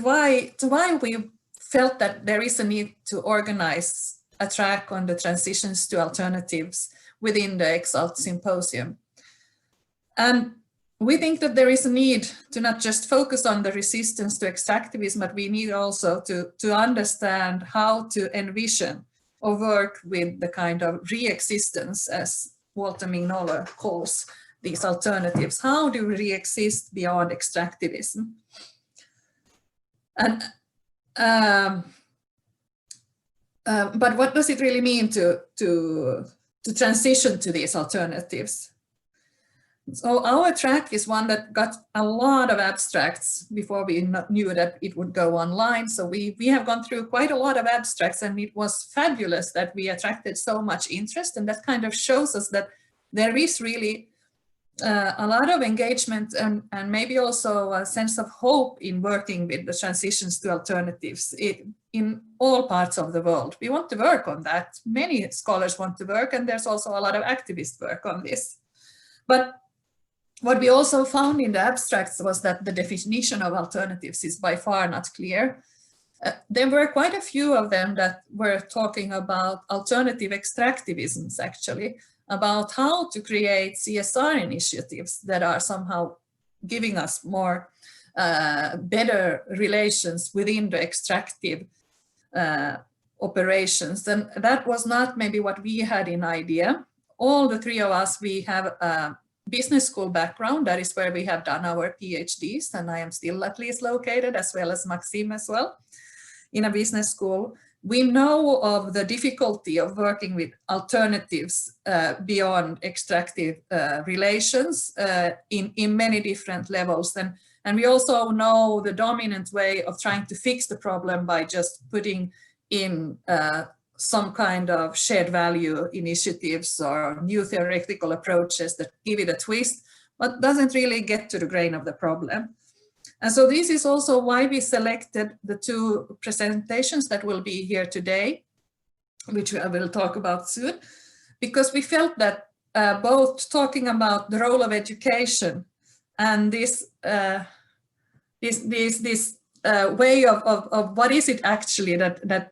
why we felt that there is a need to organize a track on the transitions to alternatives within the EXALT Symposium. And we think that there is a need to not just focus on the resistance to extractivism, but we need also to understand how to envision or work with the kind of re-existence, as Walter Mignola calls these alternatives. How do we re-exist beyond extractivism? And but what does it really mean to transition to these alternatives? So our track is one that got a lot of abstracts before we knew that it would go online. So we have gone through quite a lot of abstracts, and it was fabulous that we attracted so much interest. And that kind of shows us that there is really a lot of engagement and maybe also a sense of hope in working with the transitions to alternatives in all parts of the world. We want to work on that. Many scholars want to work, and there's also a lot of activist work on this. But what we also found in the abstracts was that the definition of alternatives is by far not clear. There were quite a few of them that were talking about alternative extractivisms, actually, about how to create CSR initiatives that are somehow giving us more better relations within the extractive operations. And that was not maybe what we had in idea. All the three of us, we have a business school background. That is where we have done our PhDs, and I am still at least located, as well as Maxim as well, in a business school. We know of the difficulty of working with alternatives beyond extractive relations in many different levels. And we also know the dominant way of trying to fix the problem by just putting in some kind of shared value initiatives or new theoretical approaches that give it a twist, but doesn't really get to the grain of the problem. And so this is also why we selected the two presentations that will be here today, which I will talk about soon, because we felt that both talking about the role of education and this way of what is it actually that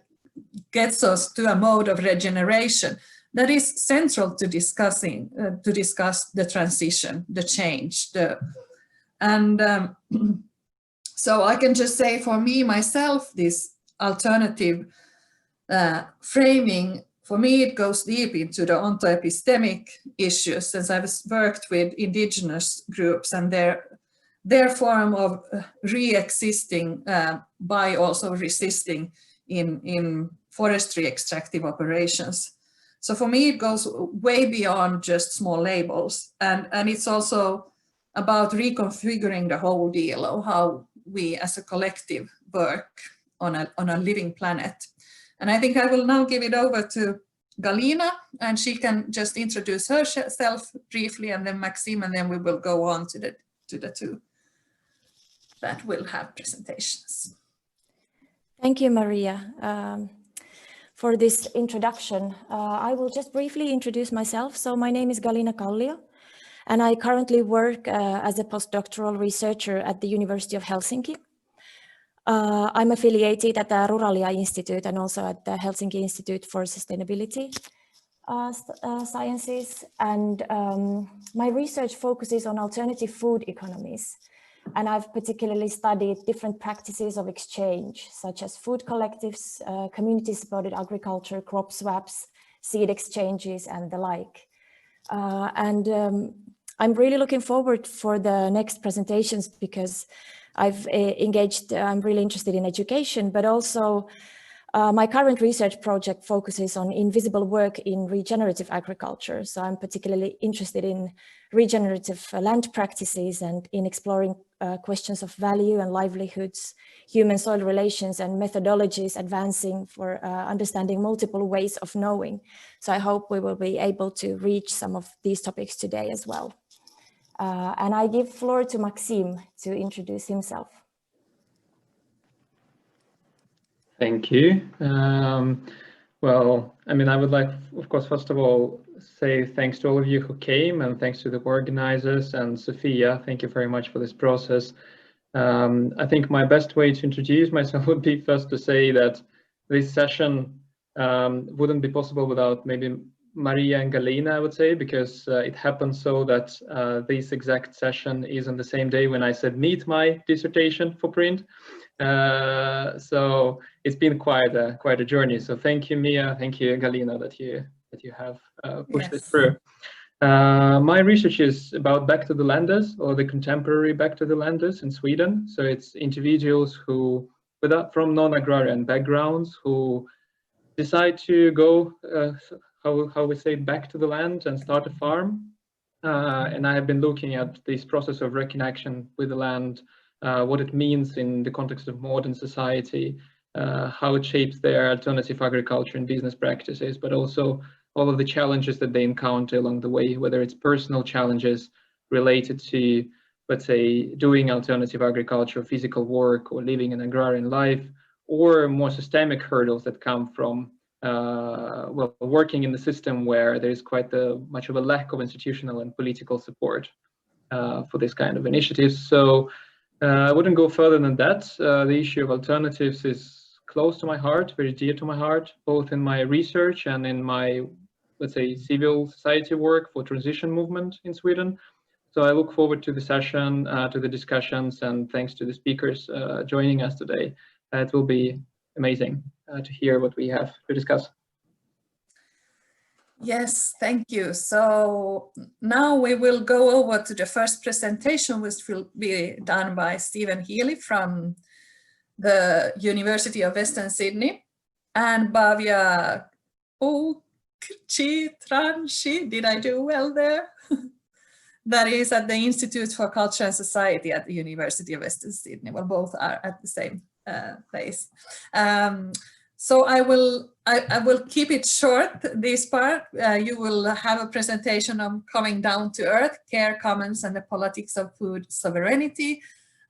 gets us to a mode of regeneration, that is central to discuss the transition, the change, so I can just say for me, myself, this alternative framing, for me, it goes deep into the ontoepistemic issues, since I've worked with indigenous groups and their form of re-existing by also resisting in forestry extractive operations. So for me, it goes way beyond just small labels. And it's also about reconfiguring the whole deal of how we as a collective work on a living planet. And I think I will now give it over to Galina, and she can just introduce herself briefly, and then Maxim, and then we will go on to the two that will have presentations. Thank you, Maria, for this introduction. I will just briefly introduce myself. So my name is Galina Kallio, and I currently work as a postdoctoral researcher at the University of Helsinki. I'm affiliated at the Ruralia Institute and also at the Helsinki Institute for Sustainability Sciences. And my research focuses on alternative food economies. And I've particularly studied different practices of exchange, such as food collectives, community-supported agriculture, crop swaps, seed exchanges, and the like. I'm really looking forward for the next presentations because I'm really interested in education, but also my current research project focuses on invisible work in regenerative agriculture. So I'm particularly interested in regenerative land practices and in exploring questions of value and livelihoods, human-soil relations and methodologies advancing for understanding multiple ways of knowing. So I hope we will be able to reach some of these topics today as well. And I give floor to Maxim to introduce himself. Thank you. Well, I mean, I would like, of course, first of all, say thanks to all of you who came, and thanks to the organizers, and Sophia, thank you very much for this process. I think my best way to introduce myself would be first to say that this session wouldn't be possible without maybe Maria and Galina, I would say, because it happened so that this exact session is on the same day when I submit my dissertation for print. So it's been quite a journey. So thank you, Mia. Thank you, Galina, that you have pushed this through. My research is about back to the landers, or the contemporary back to the landers in Sweden. So it's individuals who, from non-agrarian backgrounds, who decide to go, how we say, back to the land and start a farm. And I have been looking at this process of reconnection with the land, what it means in the context of modern society, how it shapes their alternative agriculture and business practices, but also all of the challenges that they encounter along the way, whether it's personal challenges related to, let's say, doing alternative agriculture, physical work, or living an agrarian life, or more systemic hurdles that come from well, working in the system where there is quite much of a lack of institutional and political support for this kind of initiatives. So I wouldn't go further than that. The issue of alternatives is close to my heart, very dear to my heart, both in my research and in my, let's say, civil society work for transition movement in Sweden. So I look forward to the session, to the discussions, and thanks to the speakers joining us today. It will be amazing to hear what we have to discuss. Yes, thank you. So now we will go over to the first presentation, which will be done by Stephen Healy from the University of Western Sydney, and Bhavya Chitranshi, did I do well there? That is at the Institute for Culture and Society at the University of Western Sydney. Well, both are at the same place. So I will keep it short, this part. You will have a presentation on coming down to earth, care, commons, and the politics of food sovereignty.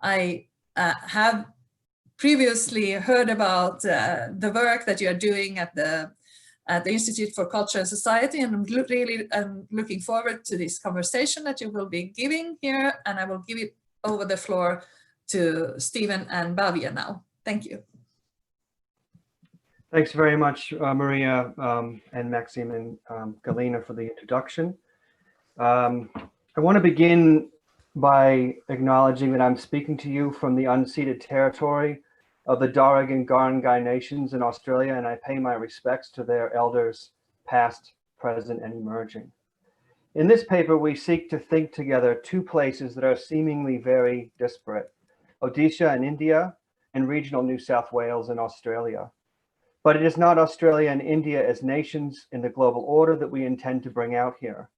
I have previously heard about the work that you are doing at the Institute for Culture and Society, and I'm looking forward to this conversation that you will be giving here, and I will give it over the floor to Stephen and Bhavya now. Thank you. Thanks very much, Maria and Maxim and Galina, for the introduction. I want to begin by acknowledging that I'm speaking to you from the unceded territory of the Darug and Guangai nations in Australia, and I pay my respects to their elders, past, present, and emerging. In this paper, we seek to think together two places that are seemingly very disparate: Odisha in India and regional New South Wales in Australia. But it is not Australia and India as nations in the global order that we intend to bring out here.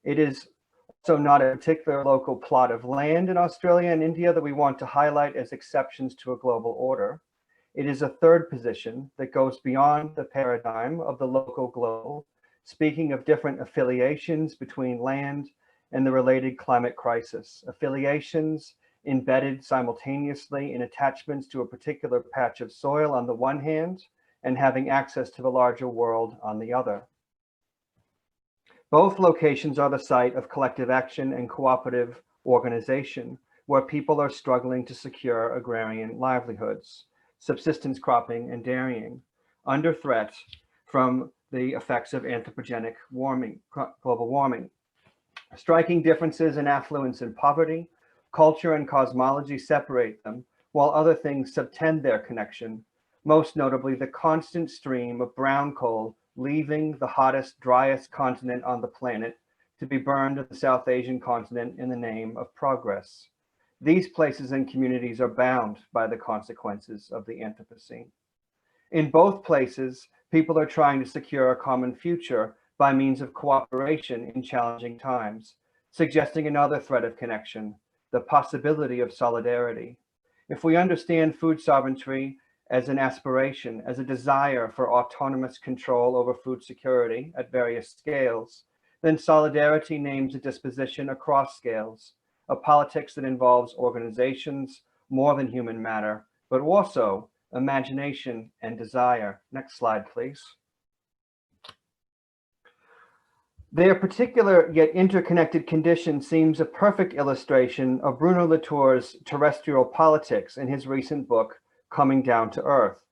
It is also not a particular local plot of land in Australia and India that we want to highlight as exceptions to a global order. It is a third position that goes beyond the paradigm of the local global, speaking of different affiliations between land and the related climate crisis, affiliations embedded simultaneously in attachments to a particular patch of soil on the one hand, and having access to the larger world on the other. Both locations are the site of collective action and cooperative organization, where people are struggling to secure agrarian livelihoods, subsistence cropping and dairying, under threat from the effects of anthropogenic warming, global warming. Striking differences in affluence and poverty, culture and cosmology separate them, while other things subtend their connection, most notably the constant stream of brown coal leaving the hottest, driest continent on the planet to be burned at the South Asian continent in the name of progress. These places and communities are bound by the consequences of the Anthropocene. In both places, people are trying to secure a common future by means of cooperation in challenging times, suggesting another thread of connection, the possibility of solidarity. If we understand food sovereignty as an aspiration, as a desire for autonomous control over food security at various scales, then solidarity names a disposition across scales, a politics that involves organizations more than human matter, but also imagination and desire. Next slide, please. Their particular yet interconnected condition seems a perfect illustration of Bruno Latour's terrestrial politics in his recent book, Coming Down to Earth.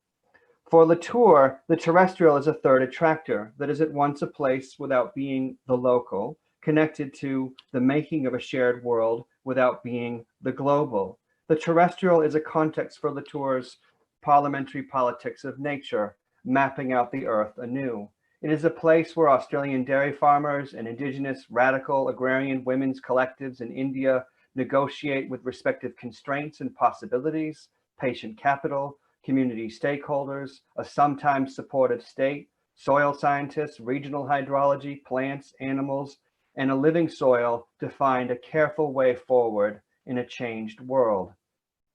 For Latour, the terrestrial is a third attractor that is at once a place without being the local, connected to the making of a shared world without being the global. The terrestrial is a context for Latour's parliamentary politics of nature, mapping out the earth anew. It is a place where Australian dairy farmers and indigenous radical agrarian women's collectives in India negotiate with respective constraints and possibilities, patient capital, community stakeholders, a sometimes supportive state, soil scientists, regional hydrology, plants, animals, and a living soil to find a careful way forward in a changed world.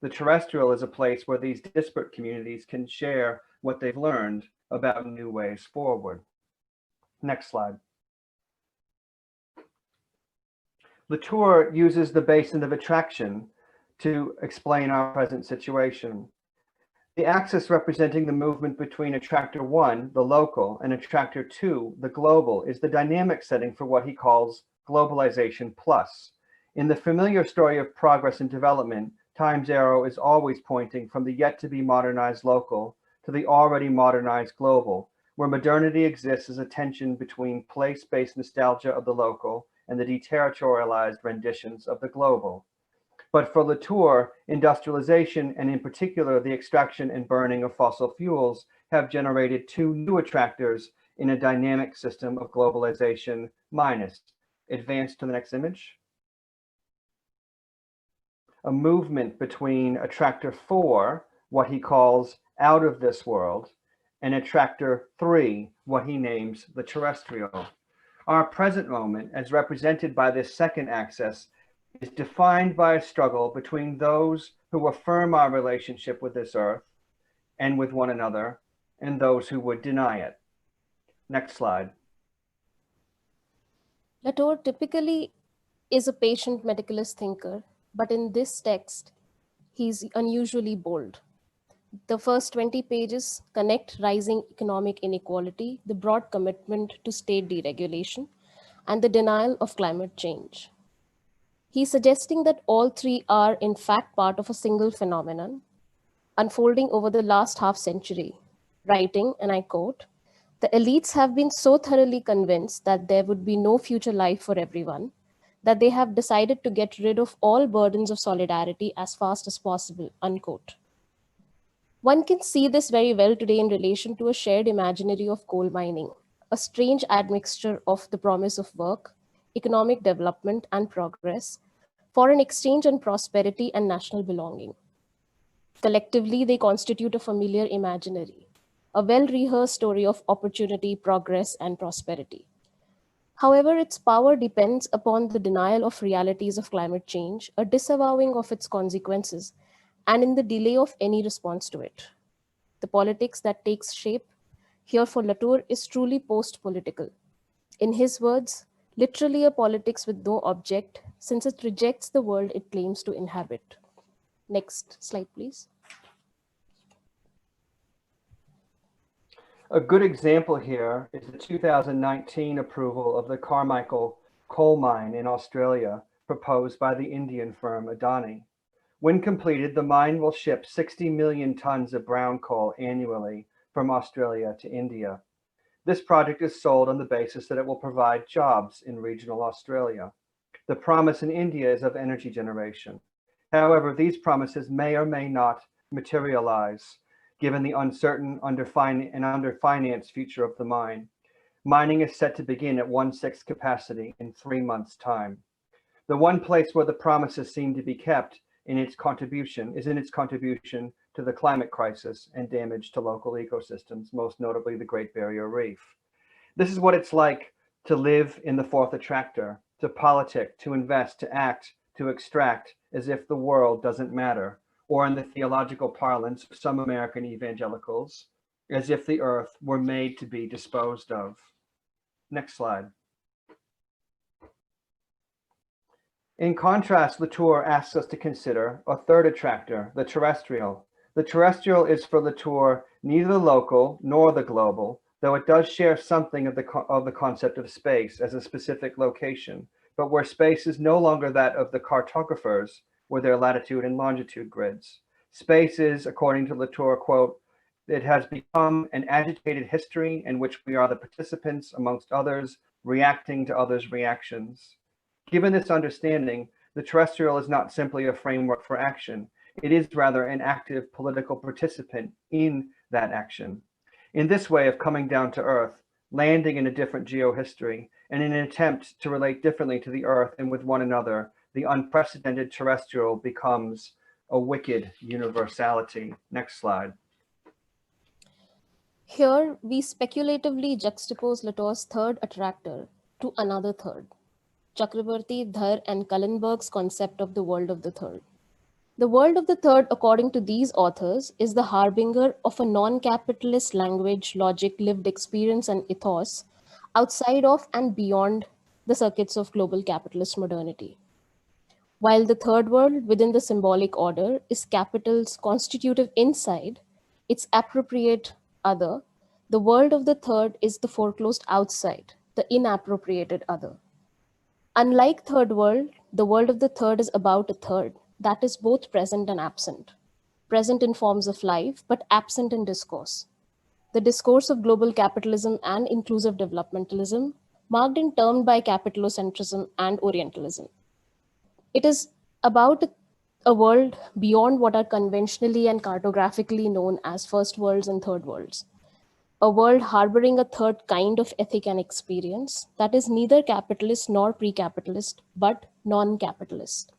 The terrestrial is a place where these disparate communities can share what they've learned about new ways forward. Next slide. Latour uses the basin of attraction to explain our present situation. The axis representing the movement between attractor 1, the local, and attractor 2, the global, is the dynamic setting for what he calls globalization plus. In the familiar story of progress and development, time's arrow is always pointing from the yet to be modernized local to the already modernized global, where modernity exists as a tension between place-based nostalgia of the local and the deterritorialized renditions of the global. But for Latour, industrialization, and in particular the extraction and burning of fossil fuels, have generated two new attractors in a dynamic system of globalization minus. Advance to the next image. A movement between attractor 4, what he calls out of this world, and attractor 3, what he names the terrestrial. Our present moment, as represented by this second axis, is defined by a struggle between those who affirm our relationship with this earth and with one another, and those who would deny it. Next slide. Latour typically is a patient medicalist thinker, but in this text, he's unusually bold. The first 20 pages connect rising economic inequality, the broad commitment to state deregulation, and the denial of climate change. He's suggesting that all three are in fact part of a single phenomenon, unfolding over the last half century, writing, and I quote, "The elites have been so thoroughly convinced that there would be no future life for everyone, that they have decided to get rid of all burdens of solidarity as fast as possible," unquote. One can see this very well today in relation to a shared imaginary of coal mining, a strange admixture of the promise of work, economic development and progress, foreign exchange and prosperity and national belonging. Collectively, they constitute a familiar imaginary, a well-rehearsed story of opportunity, progress, and prosperity. However, its power depends upon the denial of realities of climate change, a disavowing of its consequences, and in the delay of any response to it. The politics that takes shape here for Latour is truly post-political. In his words, literally a politics with no object, since it rejects the world it claims to inhabit. Next slide, please. A good example here is the 2019 approval of the Carmichael coal mine in Australia, proposed by the Indian firm Adani. When completed, the mine will ship 60 million tons of brown coal annually from Australia to India. This project is sold on the basis that it will provide jobs in regional Australia. The promise in India is of energy generation. However, these promises may or may not materialize, given the uncertain underfinanced future of the mine. Mining is set to begin at 1/6 capacity in 3 months' time. The one place where the promises seem to be kept is in its contribution to the climate crisis and damage to local ecosystems, most notably the Great Barrier Reef. This is what it's like to live in the fourth attractor, to politic, to invest, to act, to extract, as if the world doesn't matter, or in the theological parlance of some American evangelicals, as if the earth were made to be disposed of. Next slide. In contrast, Latour asks us to consider a third attractor, the terrestrial. The terrestrial is for Latour neither the local nor the global, though it does share something of the concept of space as a specific location, but where space is no longer that of the cartographers with their latitude and longitude grids. Space is, according to Latour, quote, "It has become an agitated history in which we are the participants amongst others, reacting to others' reactions." Given this understanding, the terrestrial is not simply a framework for action. It is rather an active political participant in that action. In this way of coming down to Earth, landing in a different geohistory, and in an attempt to relate differently to the Earth and with one another, the unprecedented terrestrial becomes a wicked universality. Next slide. Here, we speculatively juxtapose Latour's third attractor to another third, Chakrabarti, Dhar, and Kallenberg's concept of the world of the third. The world of the third, according to these authors, is the harbinger of a non-capitalist language, logic, lived experience, and ethos outside of and beyond the circuits of global capitalist modernity. While the third world within the symbolic order is capital's constitutive inside, its appropriate other, the world of the third is the foreclosed outside, the inappropriated other. Unlike third world, the world of the third is about a third that is both present and absent, present in forms of life, but absent in discourse. The discourse of global capitalism and inclusive developmentalism, marked in turn by capitalocentrism and Orientalism. It is about a world beyond what are conventionally and cartographically known as first worlds and third worlds. A world harboring a third kind of ethic and experience that is neither capitalist nor pre-capitalist, but non-capitalist.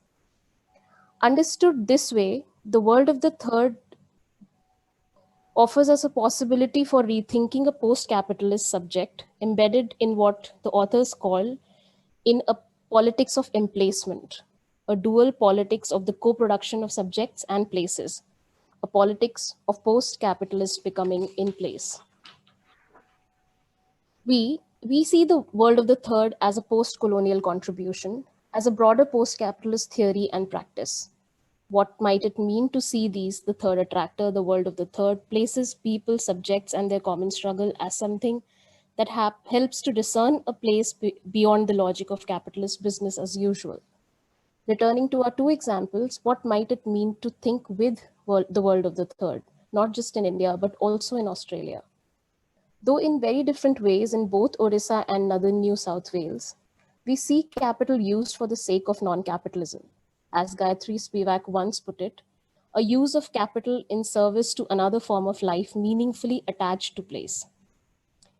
Understood this way, the world of the third offers us a possibility for rethinking a post-capitalist subject embedded in what the authors call in a politics of emplacement, a dual politics of the co-production of subjects and places, a politics of post-capitalist becoming in place. We see the world of the third as a post-colonial contribution, as a broader post-capitalist theory and practice. What might it mean to see these, the third attractor, the world of the third, places, people, subjects, and their common struggle as something that helps to discern a place beyond the logic of capitalist business as usual? Returning to our two examples, what might it mean to think with the world of the third, not just in India, but also in Australia? Though in very different ways in both Orissa and northern New South Wales, we see capital used for the sake of non-capitalism. As Gayatri Spivak once put it, a use of capital in service to another form of life meaningfully attached to place.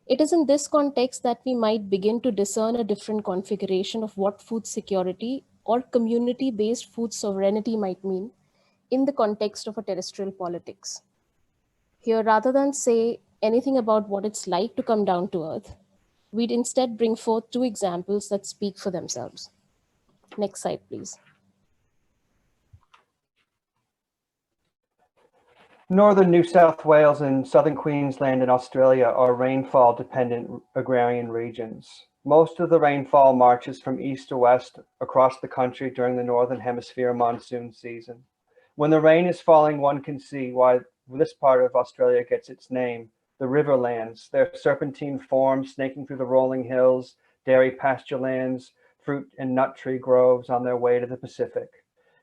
It is in this context that we might begin to discern a different configuration of what food security or community-based food sovereignty might mean in the context of a terrestrial politics. Here, rather than say anything about what it's like to come down to earth, we'd instead bring forth two examples that speak for themselves. Next slide, please. Northern New South Wales and southern Queensland in Australia are rainfall-dependent agrarian regions. Most of the rainfall marches from east to west across the country during the Northern Hemisphere monsoon season. When the rain is falling, one can see why this part of Australia gets its name, the riverlands. Their serpentine forms snaking through the rolling hills, dairy pasture lands, fruit and nut tree groves on their way to the Pacific.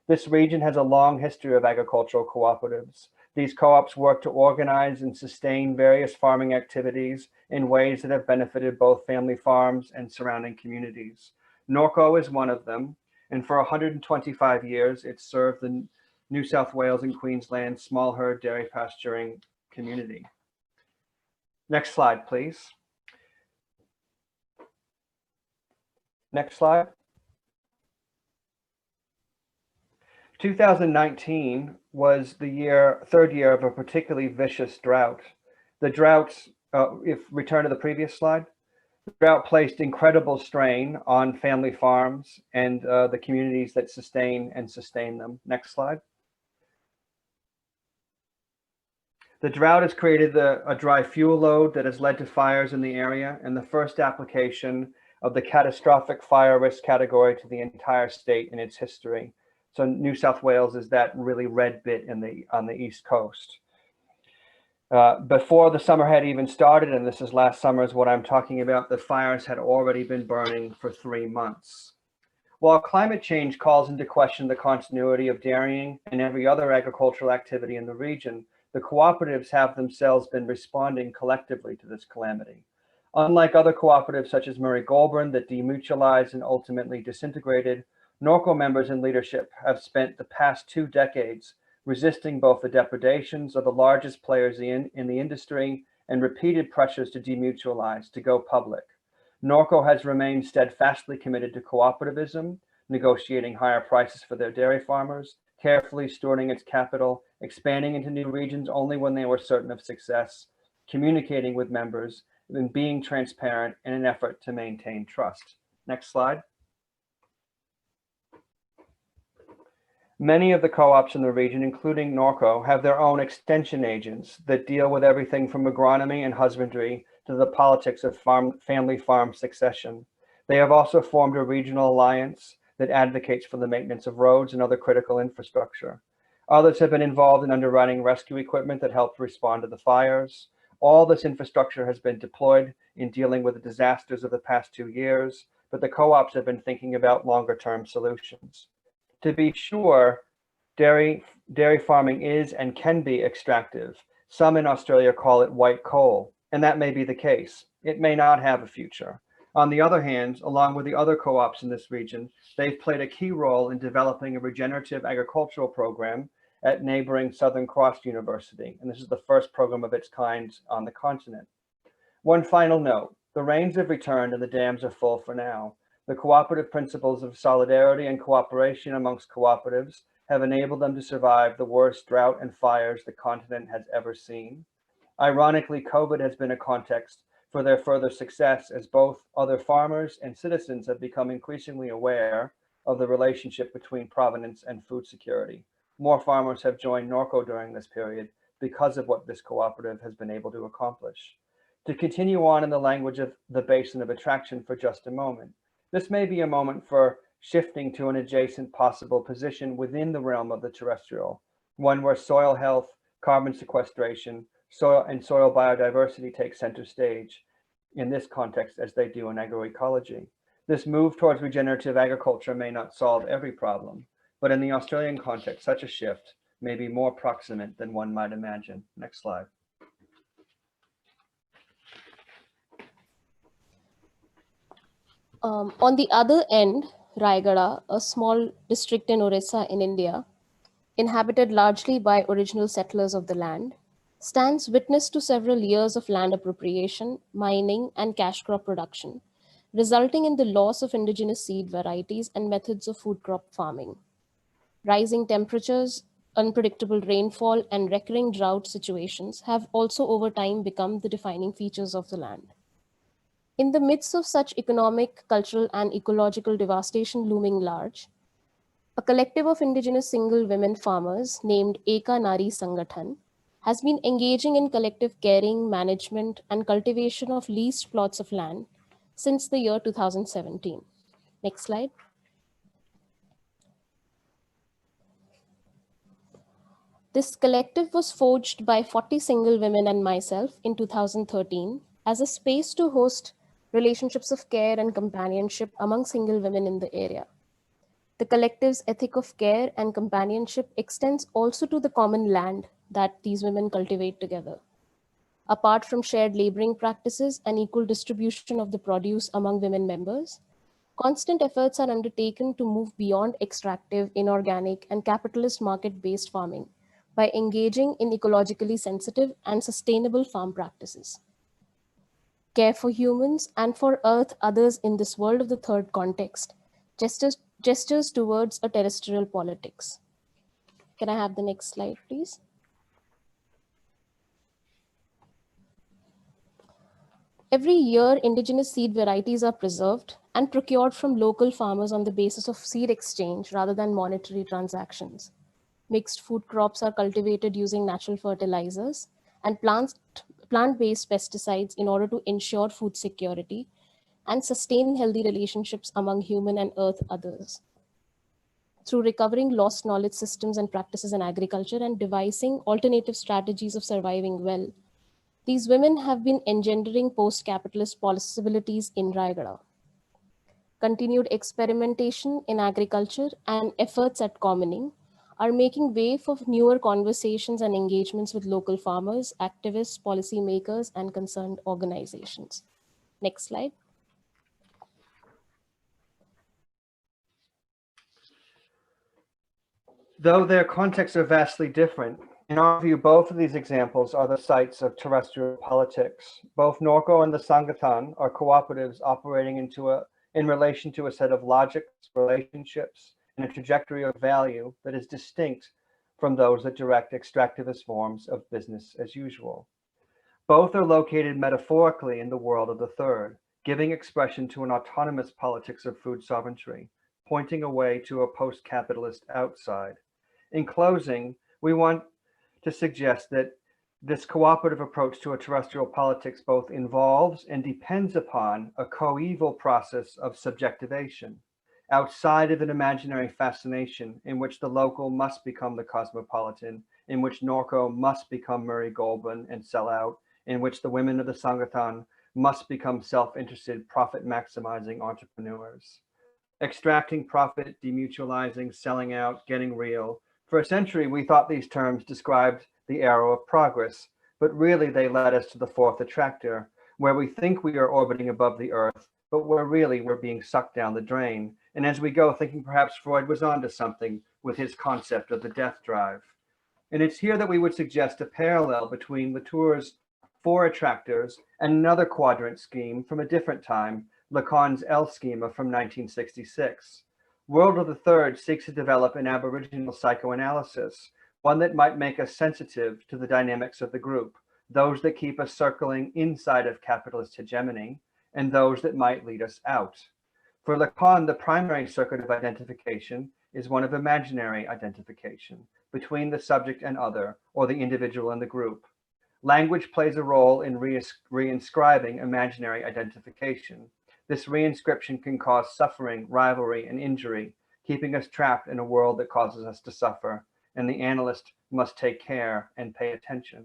This region has a long history of agricultural cooperatives. These co-ops work to organize and sustain various farming activities in ways that have benefited both family farms and surrounding communities. Norco is one of them, and for 125 years, it served the New South Wales and Queensland small herd dairy pasturing community. Next slide, please. Next slide. 2019 was the third year of a particularly vicious drought. The droughts, if return to the previous slide, the drought placed incredible strain on family farms and the communities that sustain them. Next slide. The drought has created a dry fuel load that has led to fires in the area and the first application of the catastrophic fire risk category to the entire state in its history. So New South Wales is that really red bit on the East Coast. Before the summer had even started, and this is last summer is what I'm talking about, the fires had already been burning for 3 months. While climate change calls into question the continuity of dairying and every other agricultural activity in the region, the cooperatives have themselves been responding collectively to this calamity. Unlike other cooperatives such as Murray Goulburn that demutualized and ultimately disintegrated, Norco members and leadership have spent the past 2 decades resisting both the depredations of the largest players in the industry and repeated pressures to demutualize, to go public. Norco has remained steadfastly committed to cooperativism, negotiating higher prices for their dairy farmers, carefully stewarding its capital, expanding into new regions only when they were certain of success, communicating with members, and being transparent in an effort to maintain trust. Next slide. Many of the co-ops in the region, including Norco, have their own extension agents that deal with everything from agronomy and husbandry to the politics of family farm succession. They have also formed a regional alliance that advocates for the maintenance of roads and other critical infrastructure. Others have been involved in underwriting rescue equipment that helped respond to the fires. All this infrastructure has been deployed in dealing with the disasters of the past 2 years, but the co-ops have been thinking about longer-term solutions. To be sure, dairy farming is and can be extractive. Some in Australia call it white coal, and that may be the case. It may not have a future. On the other hand, along with the other co-ops in this region, they've played a key role in developing a regenerative agricultural program at neighboring Southern Cross University, and this is the first program of its kind on the continent. One final note, the rains have returned and the dams are full for now. The cooperative principles of solidarity and cooperation amongst cooperatives have enabled them to survive the worst drought and fires the continent has ever seen. Ironically, COVID has been a context for their further success as both other farmers and citizens have become increasingly aware of the relationship between provenance and food security. More farmers have joined Norco during this period because of what this cooperative has been able to accomplish. To continue on in the language of the basin of attraction for just a moment, this may be a moment for shifting to an adjacent possible position within the realm of the terrestrial, one where soil health, carbon sequestration, soil biodiversity take center stage in this context as they do in agroecology. This move towards regenerative agriculture may not solve every problem, but in the Australian context, such a shift may be more proximate than one might imagine. Next slide. On the other end, Raigada, a small district in Orissa in India, inhabited largely by original settlers of the land, stands witness to several years of land appropriation, mining, and cash crop production, resulting in the loss of indigenous seed varieties and methods of food crop farming. Rising temperatures, unpredictable rainfall, and recurring drought situations have also over time become the defining features of the land. In the midst of such economic, cultural, and ecological devastation looming large, a collective of indigenous single women farmers named Eka Nari Sangathan has been engaging in collective caring, management, and cultivation of leased plots of land since the year 2017. Next slide. This collective was forged by 40 single women and myself in 2013 as a space to host relationships of care and companionship among single women in the area. The collective's ethic of care and companionship extends also to the common land that these women cultivate together. Apart from shared laboring practices and equal distribution of the produce among women members, constant efforts are undertaken to move beyond extractive, inorganic, and capitalist market-based farming by engaging in ecologically sensitive and sustainable farm practices. Care for humans and for earth others in this world of the third context gestures towards a terrestrial politics. Can I have the next slide, please? Every year, indigenous seed varieties are preserved and procured from local farmers on the basis of seed exchange rather than monetary transactions. Mixed food crops are cultivated using natural fertilizers and plant-based pesticides in order to ensure food security and sustain healthy relationships among human and earth others. through recovering lost knowledge systems and practices in agriculture and devising alternative strategies of surviving well. These women have been engendering post-capitalist possibilities in Raigada. Continued experimentation in agriculture and efforts at commoning are making way for newer conversations and engagements with local farmers, activists, policymakers, and concerned organizations. Next slide. Though their contexts are vastly different, in our view, both of these examples are the sites of terrestrial politics. Both Norco and the Sangatan are cooperatives operating in relation to a set of logics, relationships, and a trajectory of value that is distinct from those that direct extractivist forms of business as usual. Both are located metaphorically in the world of the third, giving expression to an autonomous politics of food sovereignty, pointing away to a post-capitalist outside. In closing, we want to suggest that this cooperative approach to a terrestrial politics both involves and depends upon a coeval process of subjectivation, outside of an imaginary fascination in which the local must become the cosmopolitan, in which Norco must become Murray Goulburn and sell out, in which the women of the Sangatan must become self-interested, profit-maximizing entrepreneurs. Extracting profit, demutualizing, selling out, getting real. For a century, we thought these terms described the era of progress, but really they led us to the fourth attractor, where we think we are orbiting above the Earth, but where really we're being sucked down the drain. And as we go, thinking perhaps Freud was onto something with his concept of the death drive. And it's here that we would suggest a parallel between Latour's four attractors and another quadrant scheme from a different time, Lacan's L schema from 1966. World of the Third seeks to develop an aboriginal psychoanalysis, one that might make us sensitive to the dynamics of the group, those that keep us circling inside of capitalist hegemony, and those that might lead us out. For Lacan, the primary circuit of identification is one of imaginary identification between the subject and other, or the individual and the group. Language plays a role in reinscribing imaginary identification. This reinscription can cause suffering, rivalry, and injury, keeping us trapped in a world that causes us to suffer, and the analyst must take care and pay attention.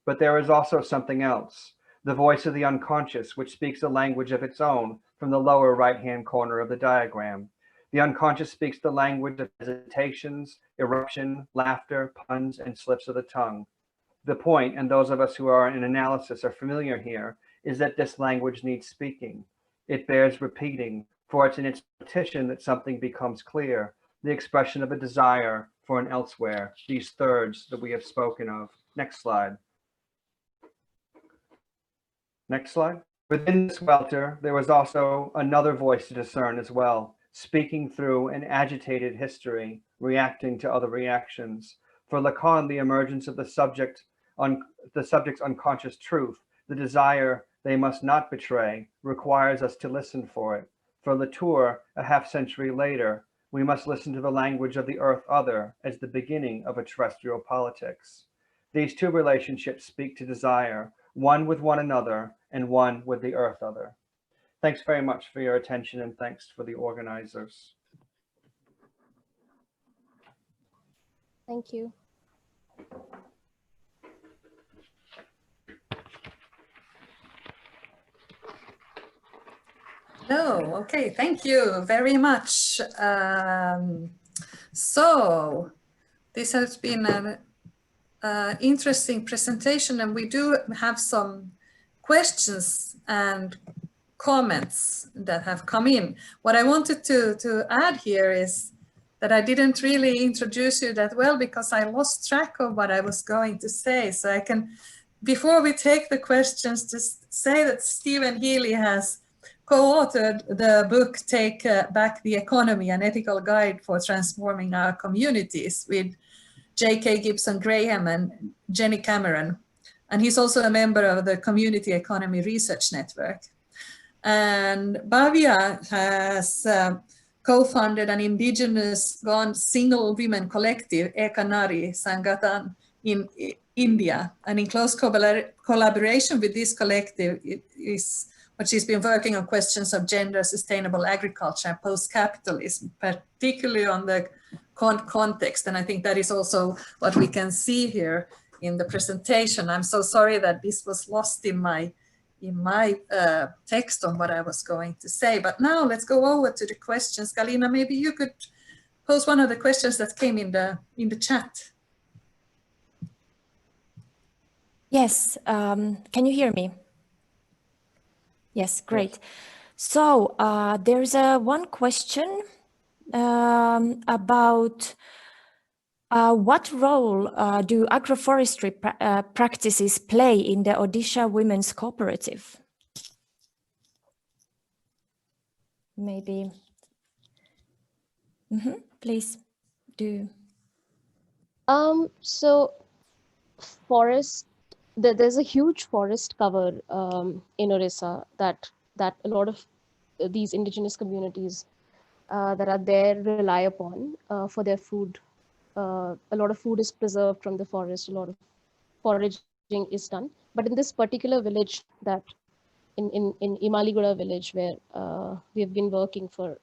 But there is also something else, the voice of the unconscious, which speaks a language of its own from the lower right-hand corner of the diagram. The unconscious speaks the language of hesitations, eruption, laughter, puns, and slips of the tongue. The point, and those of us who are in analysis are familiar here, is that this language needs speaking. It bears repeating, for it's in its repetition that something becomes clear, the expression of a desire for an elsewhere, these thirds that we have spoken of. Next slide. Next slide. Within this welter, there was also another voice to discern as well, speaking through an agitated history, reacting to other reactions. For Lacan, the emergence of the subject's unconscious truth, the desire they must not betray, requires us to listen for it. For Latour, a half-century later, we must listen to the language of the earth other as the beginning of a terrestrial politics. These two relationships speak to desire, one with one another and one with the earth other. Thanks very much for your attention, and thanks for the organizers. Thank you. No, okay, thank you very much. So this has been an interesting presentation, and we do have some questions and comments that have come in. What I wanted to add here is that I didn't really introduce you that well because I lost track of what I was going to say. So I can, before we take the questions, just say that Stephen Healy has co-authored the book Take Back the Economy, an ethical guide for transforming our communities, with J.K. Gibson Graham and Jenny Cameron. And he's also a member of the Community Economy Research Network. And Bhavya has co-founded an indigenous single women collective, Eka Nari Sangatan, in India. And in close collaboration with this collective is what she's been working on questions of gender, sustainable agriculture, and post-capitalism, particularly on the context. And I think that is also what we can see here in the presentation. I'm so sorry that this was lost in my text on what I was going to say. But now let's go over to the questions. Galina, maybe you could pose one of the questions that came in the chat. Yes, can you hear me? Yes, great. So there's one question about what role do agroforestry practices play in the Odisha Women's Cooperative? Maybe, please do. So forest, there's a huge forest cover in Orissa that a lot of these indigenous communities that are there rely upon for their food. A lot of food is preserved from the forest, a lot of foraging is done. But in this particular village, that in Imaligura village, where we have been working for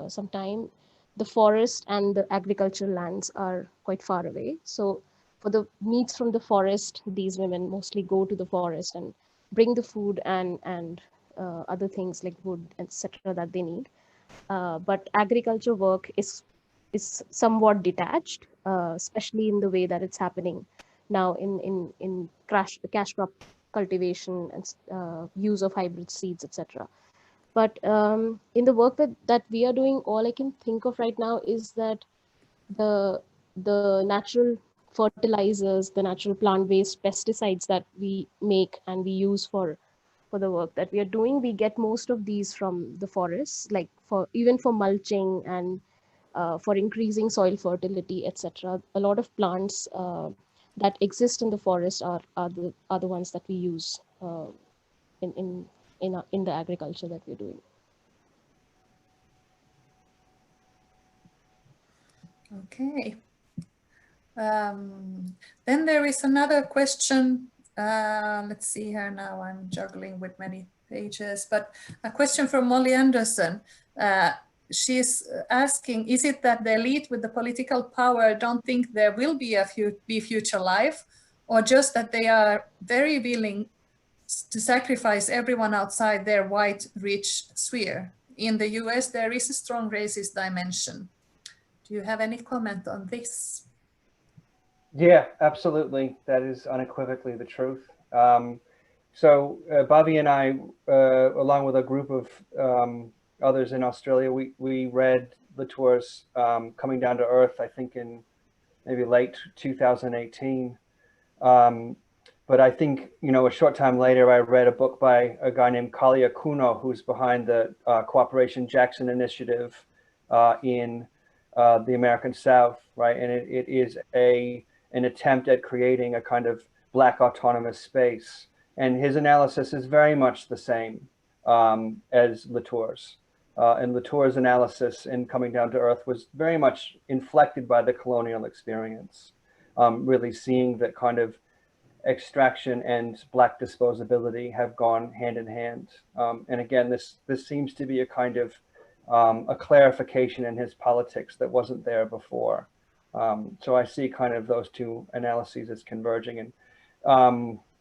some time, the forest and the agricultural lands are quite far away. So for the meats from the forest, these women mostly go to the forest and bring the food and other things like wood, etc. that they need. But agriculture work is somewhat detached, especially in the way that it's happening now in cash crop cultivation and use of hybrid seeds, etc. But in the work that we are doing, all I can think of right now is that the natural fertilizers, the natural plant-based pesticides that we make and we use for the work that we are doing, we get most of these from the forests, like even for mulching and for increasing soil fertility, etc. A lot of plants that exist in the forest are the ones that we use in the agriculture that we're doing. Okay. Then there is another question. Let's see here now. I'm juggling with many pages, but a question from Molly Anderson. She's asking, is it that the elite with the political power don't think there will be a future life, or just that they are very willing to sacrifice everyone outside their white, rich sphere? In the US, there is a strong racist dimension. Do you have any comment on this? Yeah, absolutely. That is unequivocally the truth. So Bhavya and I, along with a group of others in Australia, we read Latour's Coming Down to Earth, I think in maybe late 2018. But I think, a short time later, I read a book by a guy named Kallio, who's behind the Cooperation Jackson Initiative in the American South, right? And it is an attempt at creating a kind of Black autonomous space. And his analysis is very much the same as Latour's. And Latour's analysis in Coming Down to Earth was very much inflected by the colonial experience, really seeing that kind of extraction and Black disposability have gone hand in hand. And again, this seems to be a kind of a clarification in his politics that wasn't there before. So I see kind of those two analyses as converging. And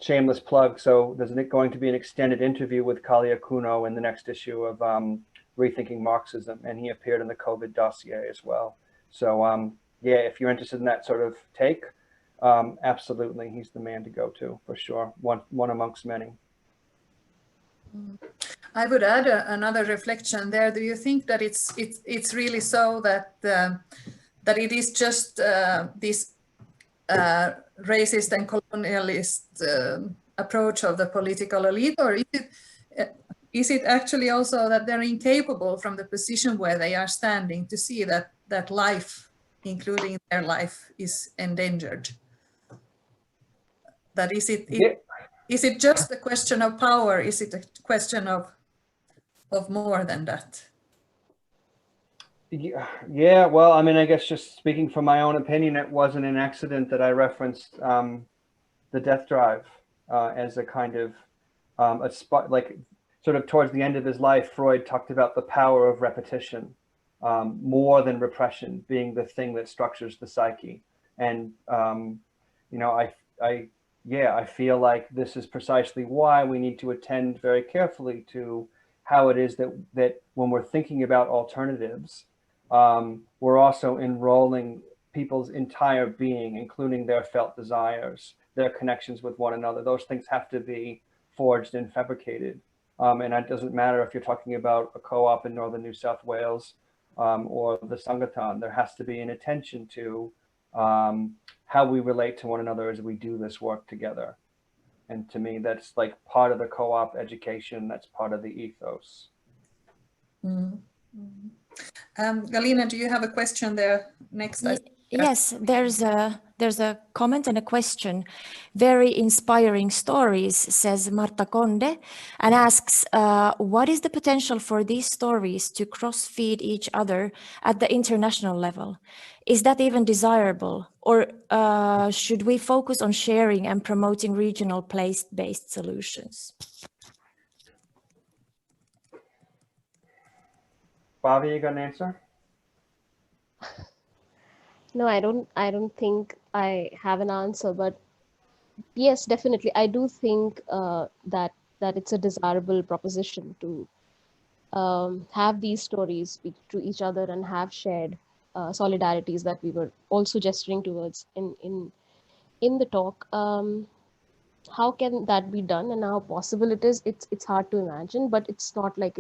shameless plug, so there's going to be an extended interview with Kallio in the next issue of Rethinking Marxism, and he appeared in the COVID dossier as well. So yeah, if you're interested in that sort of take, absolutely, he's the man to go to for sure. One amongst many. I would add another reflection there. Do you think that it's really so that that it is just this racist and colonialist approach of the political elite, or is it actually also that they're incapable from the position where they are standing to see that life, including their life, is endangered? That is it just a question of power? Is it a question of more than that? Yeah, well, I mean, I guess just speaking from my own opinion, it wasn't an accident that I referenced the death drive as a kind of a spot, like sort of towards the end of his life, Freud talked about the power of repetition. more than repression being the thing that structures the psyche. And, you know, I feel like this is precisely why we need to attend very carefully to how it is that when we're thinking about alternatives, we're also enrolling people's entire being, including their felt desires, their connections with one another. Those things have to be forged and fabricated. And it doesn't matter if you're talking about a co-op in northern New South Wales or the Sangathan. There has to be an attention to how we relate to one another as we do this work together. And to me, that's like part of the co-op education. That's part of the ethos. Galina, do you have a question there next? Yes, there's a comment and a question. Very inspiring stories, says Marta Conde, and asks, what is the potential for these stories to cross-feed each other at the international level? Is that even desirable? Or should we focus on sharing and promoting regional place-based solutions? Bhavya, you got an answer? No, I don't think I have an answer, but yes, definitely. I do think that it's a desirable proposition to have these stories speak to each other and have shared solidarities that we were also gesturing towards in the talk. How can that be done and how possible it is? It's hard to imagine, but it's not like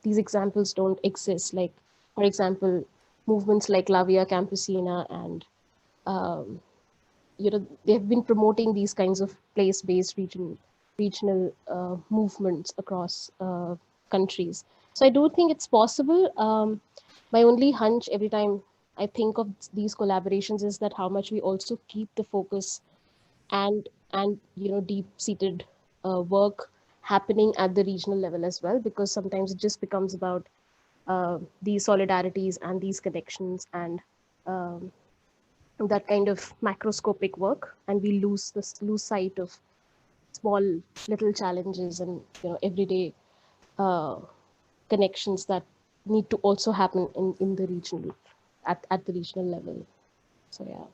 these examples don't exist. Like, for example, movements like La Via Campesina and you know, they've been promoting these kinds of place-based regional movements across countries. So I do think it's possible. My only hunch every time I think of these collaborations is that how much we also keep the focus and you know, deep-seated work happening at the regional level as well, because sometimes it just becomes about these solidarities and these connections and that kind of macroscopic work, and we lose sight of small little challenges and, you know, everyday connections that need to also happen in the regional at the regional level. So yeah.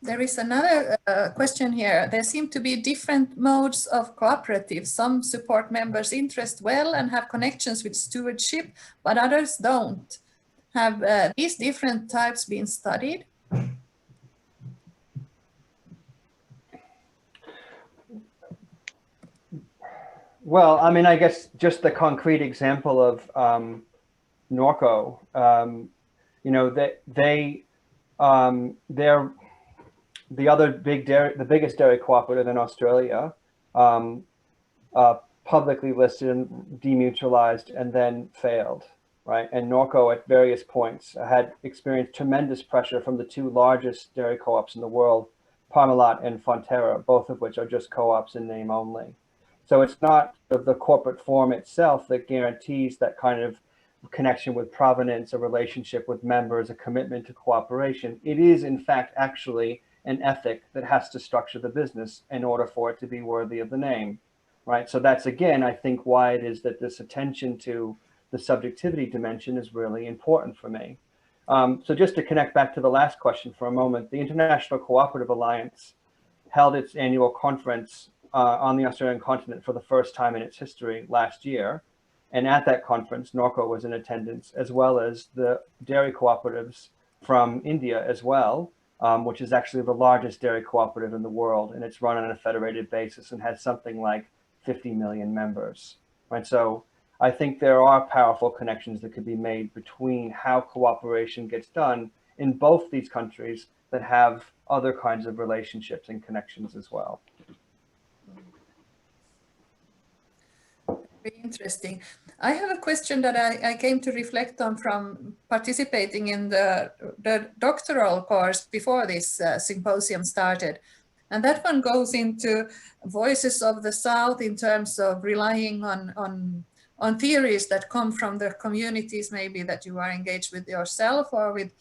There is another question here. There seem to be different modes of cooperatives. Some support members' interest well and have connections with stewardship, but others don't. Have these different types been studied? Well, I mean, I guess just the concrete example of Norco, you know, they're the biggest dairy cooperative in Australia, publicly listed and demutualized and then failed, right? And Norco at various points had experienced tremendous pressure from the two largest dairy co-ops in the world, Parmalat and Fonterra, both of which are just co-ops in name only. So it's not the corporate form itself that guarantees that kind of connection with provenance, a relationship with members, a commitment to cooperation. It is, in fact, actually an ethic that has to structure the business in order for it to be worthy of the name, right? So that's, again, I think why it is that this attention to the subjectivity dimension is really important for me. So just to connect back to the last question for a moment, the International Cooperative Alliance held its annual conference on the Australian continent for the first time in its history last year. And at that conference, Norco was in attendance, as well as the dairy cooperatives from India as well, which is actually the largest dairy cooperative in the world. And it's run on a federated basis and has something like 50 million members, right? So I think there are powerful connections that could be made between how cooperation gets done in both these countries that have other kinds of relationships and connections as well. Very interesting. I have a question that I came to reflect on from participating in the doctoral course before this symposium started. And that one goes into voices of the South in terms of relying on theories that come from the communities maybe that you are engaged with yourself, or with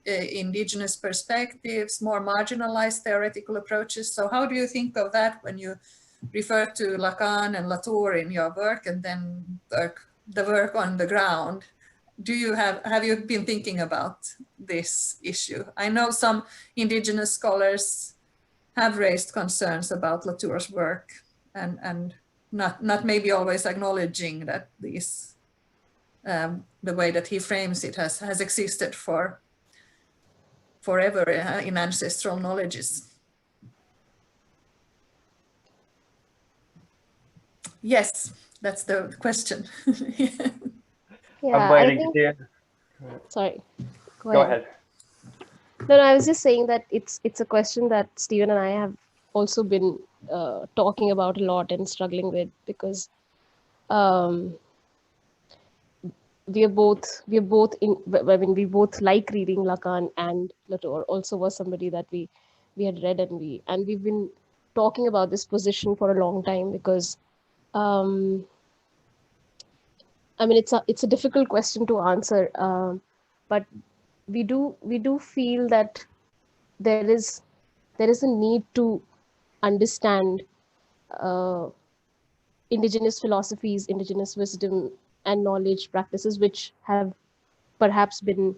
indigenous perspectives, more marginalized theoretical approaches. So how do you think of that when you refer to Lacan and Latour in your work, and then the work on the ground? have you been thinking about this issue? I know some indigenous scholars have raised concerns about Latour's work and not maybe always acknowledging that these the way that he frames it has existed forever in ancestral knowledges. Yes, that's the question. Yeah, I'm waiting to hear. Sorry, Go ahead. No, I was just saying that it's a question that Stephen and I have also been talking about a lot and struggling with, because we both like reading Lacan, and Latour also was somebody that we had read, and we've been talking about this position for a long time, because I mean, it's a difficult question to answer, but we do feel that there is a need to understand indigenous philosophies, indigenous wisdom and knowledge practices, which have perhaps been,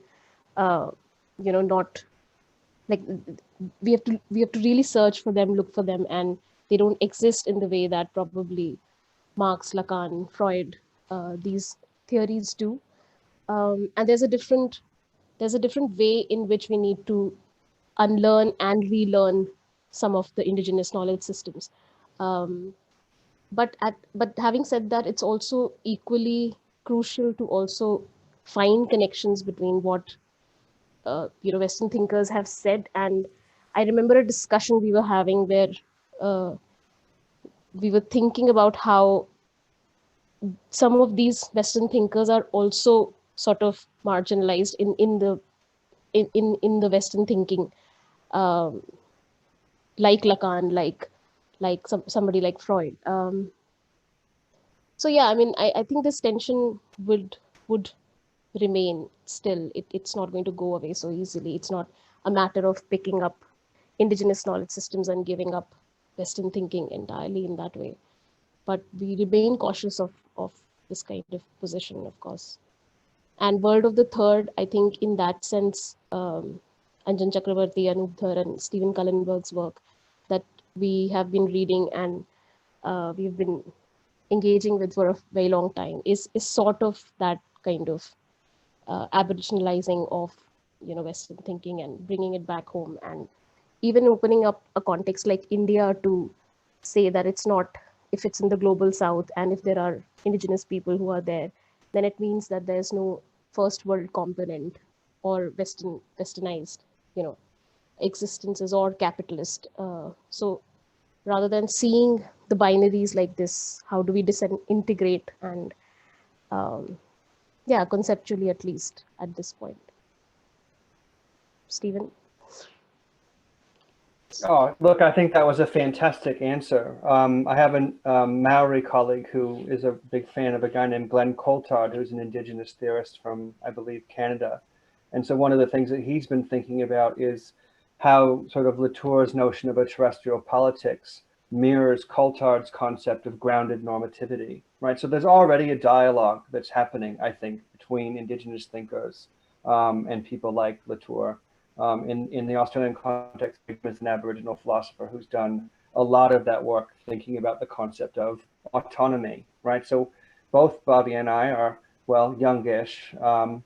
not like, we have to really search for them, look for them, and they don't exist in the way that probably Marx, Lacan, Freud, these theories do. And there's a different way in which we need to unlearn and relearn some of the indigenous knowledge systems. But having said that, it's also equally crucial to also find connections between what Western thinkers have said. And I remember a discussion we were having where we were thinking about how some of these Western thinkers are also sort of marginalized in the Western thinking, like Lacan, like somebody like Freud. So yeah, I mean, I think this tension would remain still. It's not going to go away so easily. It's not a matter of picking up indigenous knowledge systems and giving up Western thinking entirely in that way. But we remain cautious of this kind of position, of course. And World of the Third, I think in that sense, Anjan Chakravarti, Anup Dhar, and Stephen Cullenberg's work that we have been reading and we've been engaging with for a very long time is sort of that kind of aboriginalizing of Western thinking and bringing it back home, and even opening up a context like India to say that it's not, if it's in the global south and if there are indigenous people who are there, then it means that there's no first world component or westernized existences or capitalist. So rather than seeing the binaries like this, how do we disintegrate and conceptually, at least at this point. Stephen? Oh, look, I think that was a fantastic answer. I have a Maori colleague who is a big fan of a guy named Glenn Coulthard, who's an indigenous theorist from, I believe, Canada. And so one of the things that he's been thinking about is how sort of Latour's notion of a terrestrial politics mirrors Coulthard's concept of grounded normativity, right? So there's already a dialogue that's happening, I think, between indigenous thinkers and people like Latour. In the Australian context, is an Aboriginal philosopher who's done a lot of that work thinking about the concept of autonomy, right? So both Bhavya and I are, well, youngish, and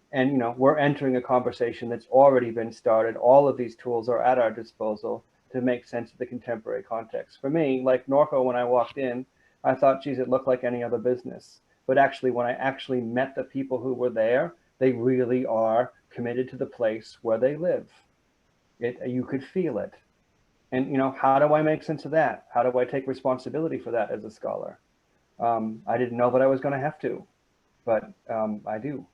we're entering a conversation that's already been started. All of these tools are at our disposal to make sense of the contemporary context. For me, like Norco, when I walked in, I thought, geez, it looked like any other business. But actually, when I actually met the people who were there, they really are committed to the place where they live. You could feel it. And how do I make sense of that? How do I take responsibility for that as a scholar? I didn't know that I was going to have to, but I do.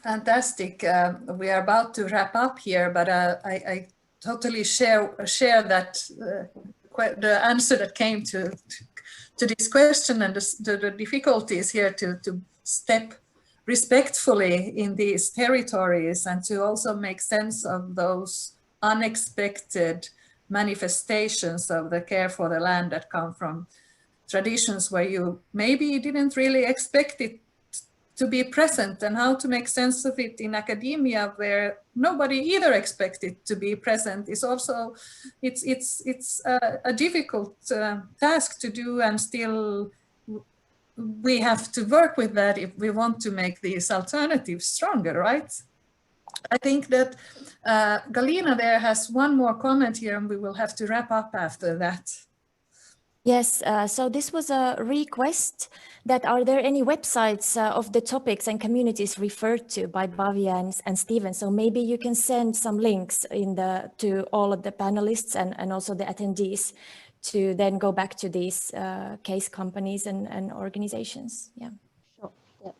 Fantastic. We are about to wrap up here, but I totally share that the answer that came to this question and the difficulties here to step respectfully in these territories and to also make sense of those unexpected manifestations of the care for the land that come from traditions where you maybe didn't really expect it to be present, and how to make sense of it in academia where nobody either expected to be present is also, it's a difficult task to do, and still we have to work with that if we want to make these alternatives stronger, right? I think that Galina there has one more comment here, and we will have to wrap up after that. Yes, so this was a request that are there any websites of the topics and communities referred to by Bhavya and Stephen? So maybe you can send some links to all of the panelists and also the attendees to then go back to these case companies and organizations. Yeah. Sure. Yeah.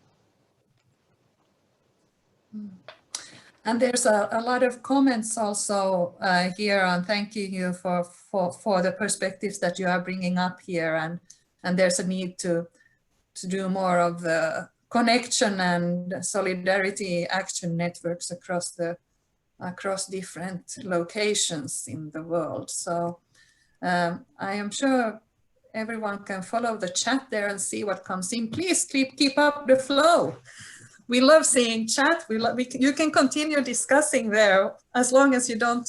And there's a lot of comments also here on thanking you for the perspectives that you are bringing up here, and there's a need to do more of the connection and solidarity action networks across different locations in the world. So I am sure everyone can follow the chat there and see what comes in. Please keep up the flow. We love seeing chat. You can continue discussing there as long as you don't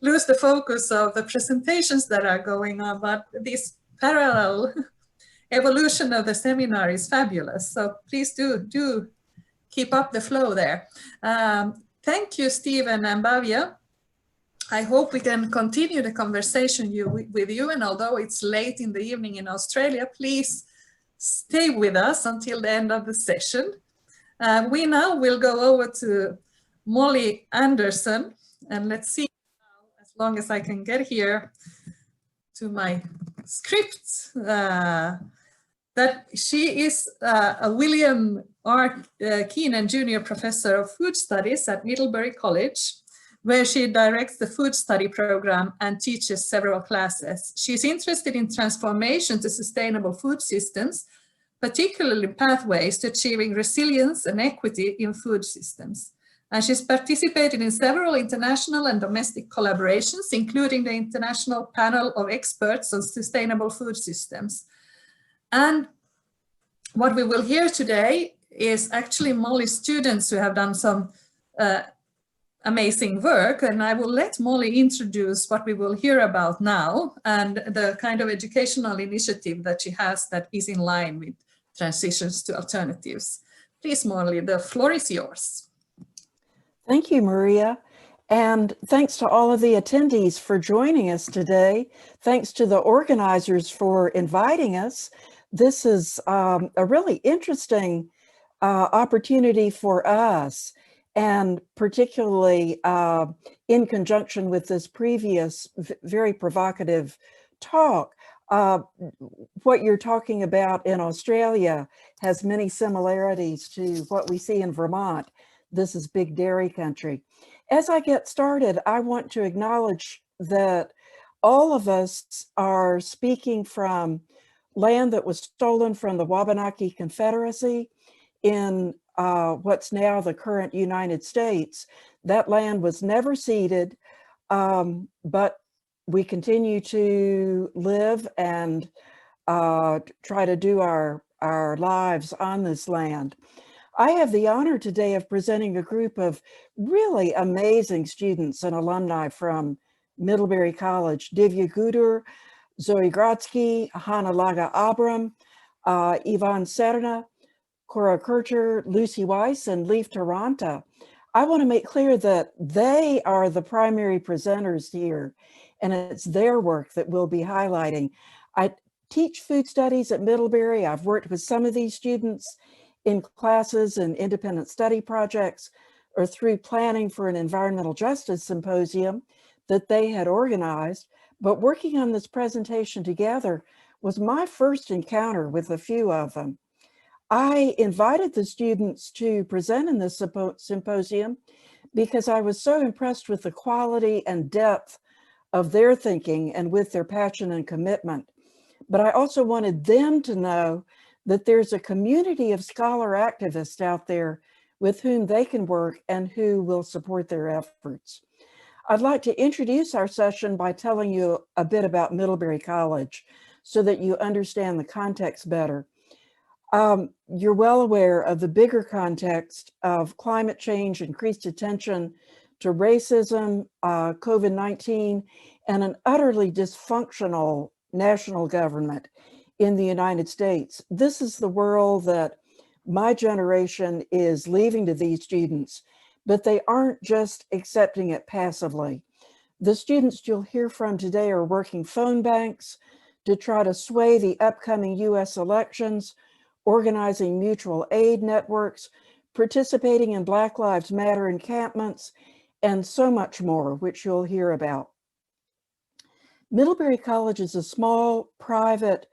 lose the focus of the presentations that are going on. But this parallel evolution of the seminar is fabulous. So please do keep up the flow there. Thank you, Stephen and Bhavya. I hope we can continue the conversation with you. And although it's late in the evening in Australia, please stay with us until the end of the session. We now will go over to Molly Anderson, and let's see as long as I can get here to my script, that she is a William R. Keenan Jr. Professor of Food Studies at Middlebury College, where she directs the food study program and teaches several classes. She's interested in transformation to sustainable food systems, particularly pathways to achieving resilience and equity in food systems. And she's participated in several international and domestic collaborations, including the International Panel of Experts on Sustainable Food Systems. And what we will hear today is actually Molly's students who have done some amazing work, and I will let Molly introduce what we will hear about now and the kind of educational initiative that she has that is in line with transitions to alternatives. Please, Molly, the floor is yours. Thank you, Maria. And thanks to all of the attendees for joining us today. Thanks to the organizers for inviting us. This is a really interesting opportunity for us, and particularly in conjunction with this previous very provocative talk. What you're talking about in Australia has many similarities to what we see in Vermont. This is big dairy country. As I get started, I want to acknowledge that all of us are speaking from land that was stolen from the Wabanaki Confederacy in what's now the current United States. That land was never ceded, but we continue to live and try to do our lives on this land. I have the honor today of presenting a group of really amazing students and alumni from Middlebury College: Divya Gudur, Zoe Grodsky, Hanna Laga Abram, Ivonne Serna, Cora Kircher, Lucy Weiss, and Leif Taranta. I want to make clear that they are the primary presenters here, and it's their work that we'll be highlighting. I teach food studies at Middlebury. I've worked with some of these students in classes and independent study projects, or through planning for an environmental justice symposium that they had organized. But working on this presentation together was my first encounter with a few of them. I invited the students to present in this symposium because I was so impressed with the quality and depth of their thinking and with their passion and commitment. But I also wanted them to know that there's a community of scholar activists out there with whom they can work and who will support their efforts. I'd like to introduce our session by telling you a bit about Middlebury College. so that you understand the context better. You're well aware of the bigger context of climate change, increased attention to racism, COVID-19, and an utterly dysfunctional national government in the United States. This is the world that my generation is leaving to these students, but they aren't just accepting it passively. The students you'll hear from today are working phone banks to try to sway the upcoming US elections, organizing mutual aid networks, participating in Black Lives Matter encampments, and so much more, which you'll hear about. Middlebury College is a small, private,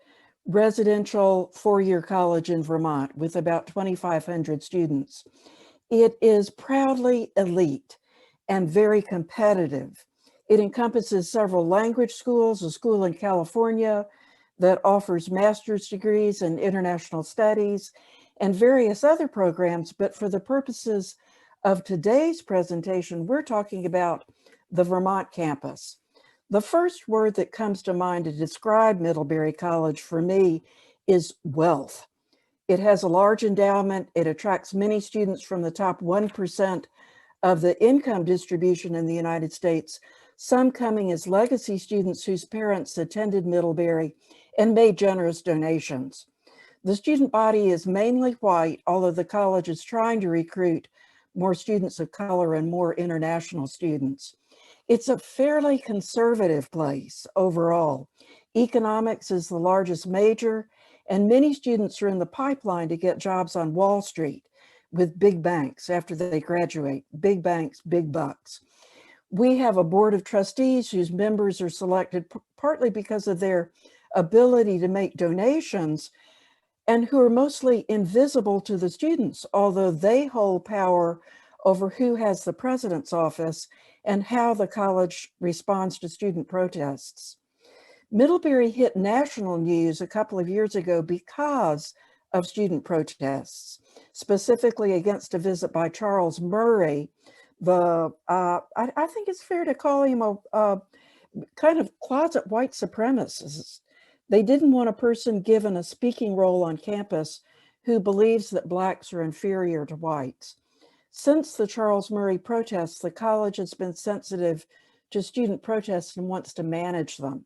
residential four-year college in Vermont with about 2,500 students. It is proudly elite and very competitive. It encompasses several language schools, a school in California that offers master's degrees in international studies, and various other programs. But for the purposes of today's presentation, we're talking about the Vermont campus. The first word that comes to mind to describe Middlebury College for me is wealth. It has a large endowment. It attracts many students from the top 1% of the income distribution in the United States, some coming as legacy students whose parents attended Middlebury and made generous donations. The student body is mainly white, although the college is trying to recruit more students of color and more international students. It's a fairly conservative place overall. Economics is the largest major, and many students are in the pipeline to get jobs on Wall Street with big banks after they graduate. Big banks, big bucks. We have a board of trustees whose members are selected partly because of their ability to make donations and who are mostly invisible to the students, although they hold power over who has the president's office and how the college responds to student protests. Middlebury hit national news a couple of years ago because of student protests, specifically against a visit by Charles Murray, I think it's fair to call him a kind of closet white supremacist. They didn't want a person given a speaking role on campus who believes that Blacks are inferior to whites. Since the Charles Murray protests, the college has been sensitive to student protests and wants to manage them.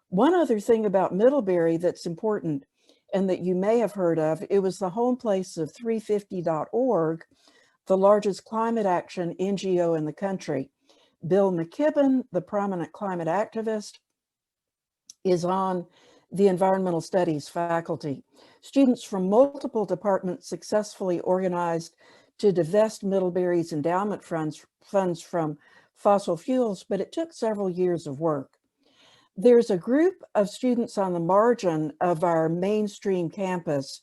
One other thing about Middlebury that's important and that you may have heard of, it was the home place of 350.org, the largest climate action NGO in the country. Bill McKibben, the prominent climate activist, is on the environmental studies faculty. Students from multiple departments successfully organized to divest Middlebury's endowment funds from fossil fuels, but it took several years of work. There's a group of students on the margin of our mainstream campus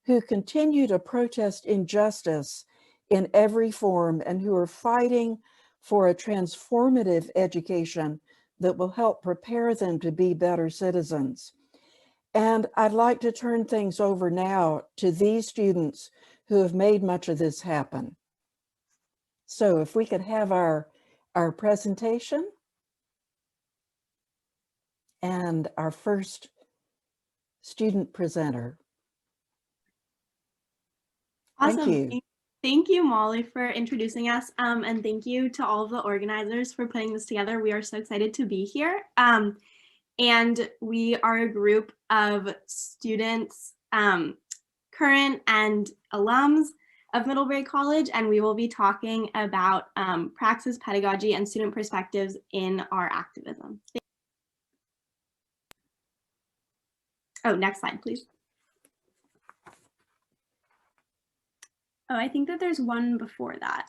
who continue to protest injustice in every form and who are fighting for a transformative education that will help prepare them to be better citizens. And I'd like to turn things over now to these students who have made much of this happen. So if we could have our presentation and our first student presenter. Awesome. Thank you. Thank you, Molly, for introducing us. And thank you to all of the organizers for putting this together. We are so excited to be here. And we are a group of students, current and alums of Middlebury College, and we will be talking about praxis, pedagogy, and student perspectives in our activism. Oh, next slide, please. Oh, I think that there's one before that.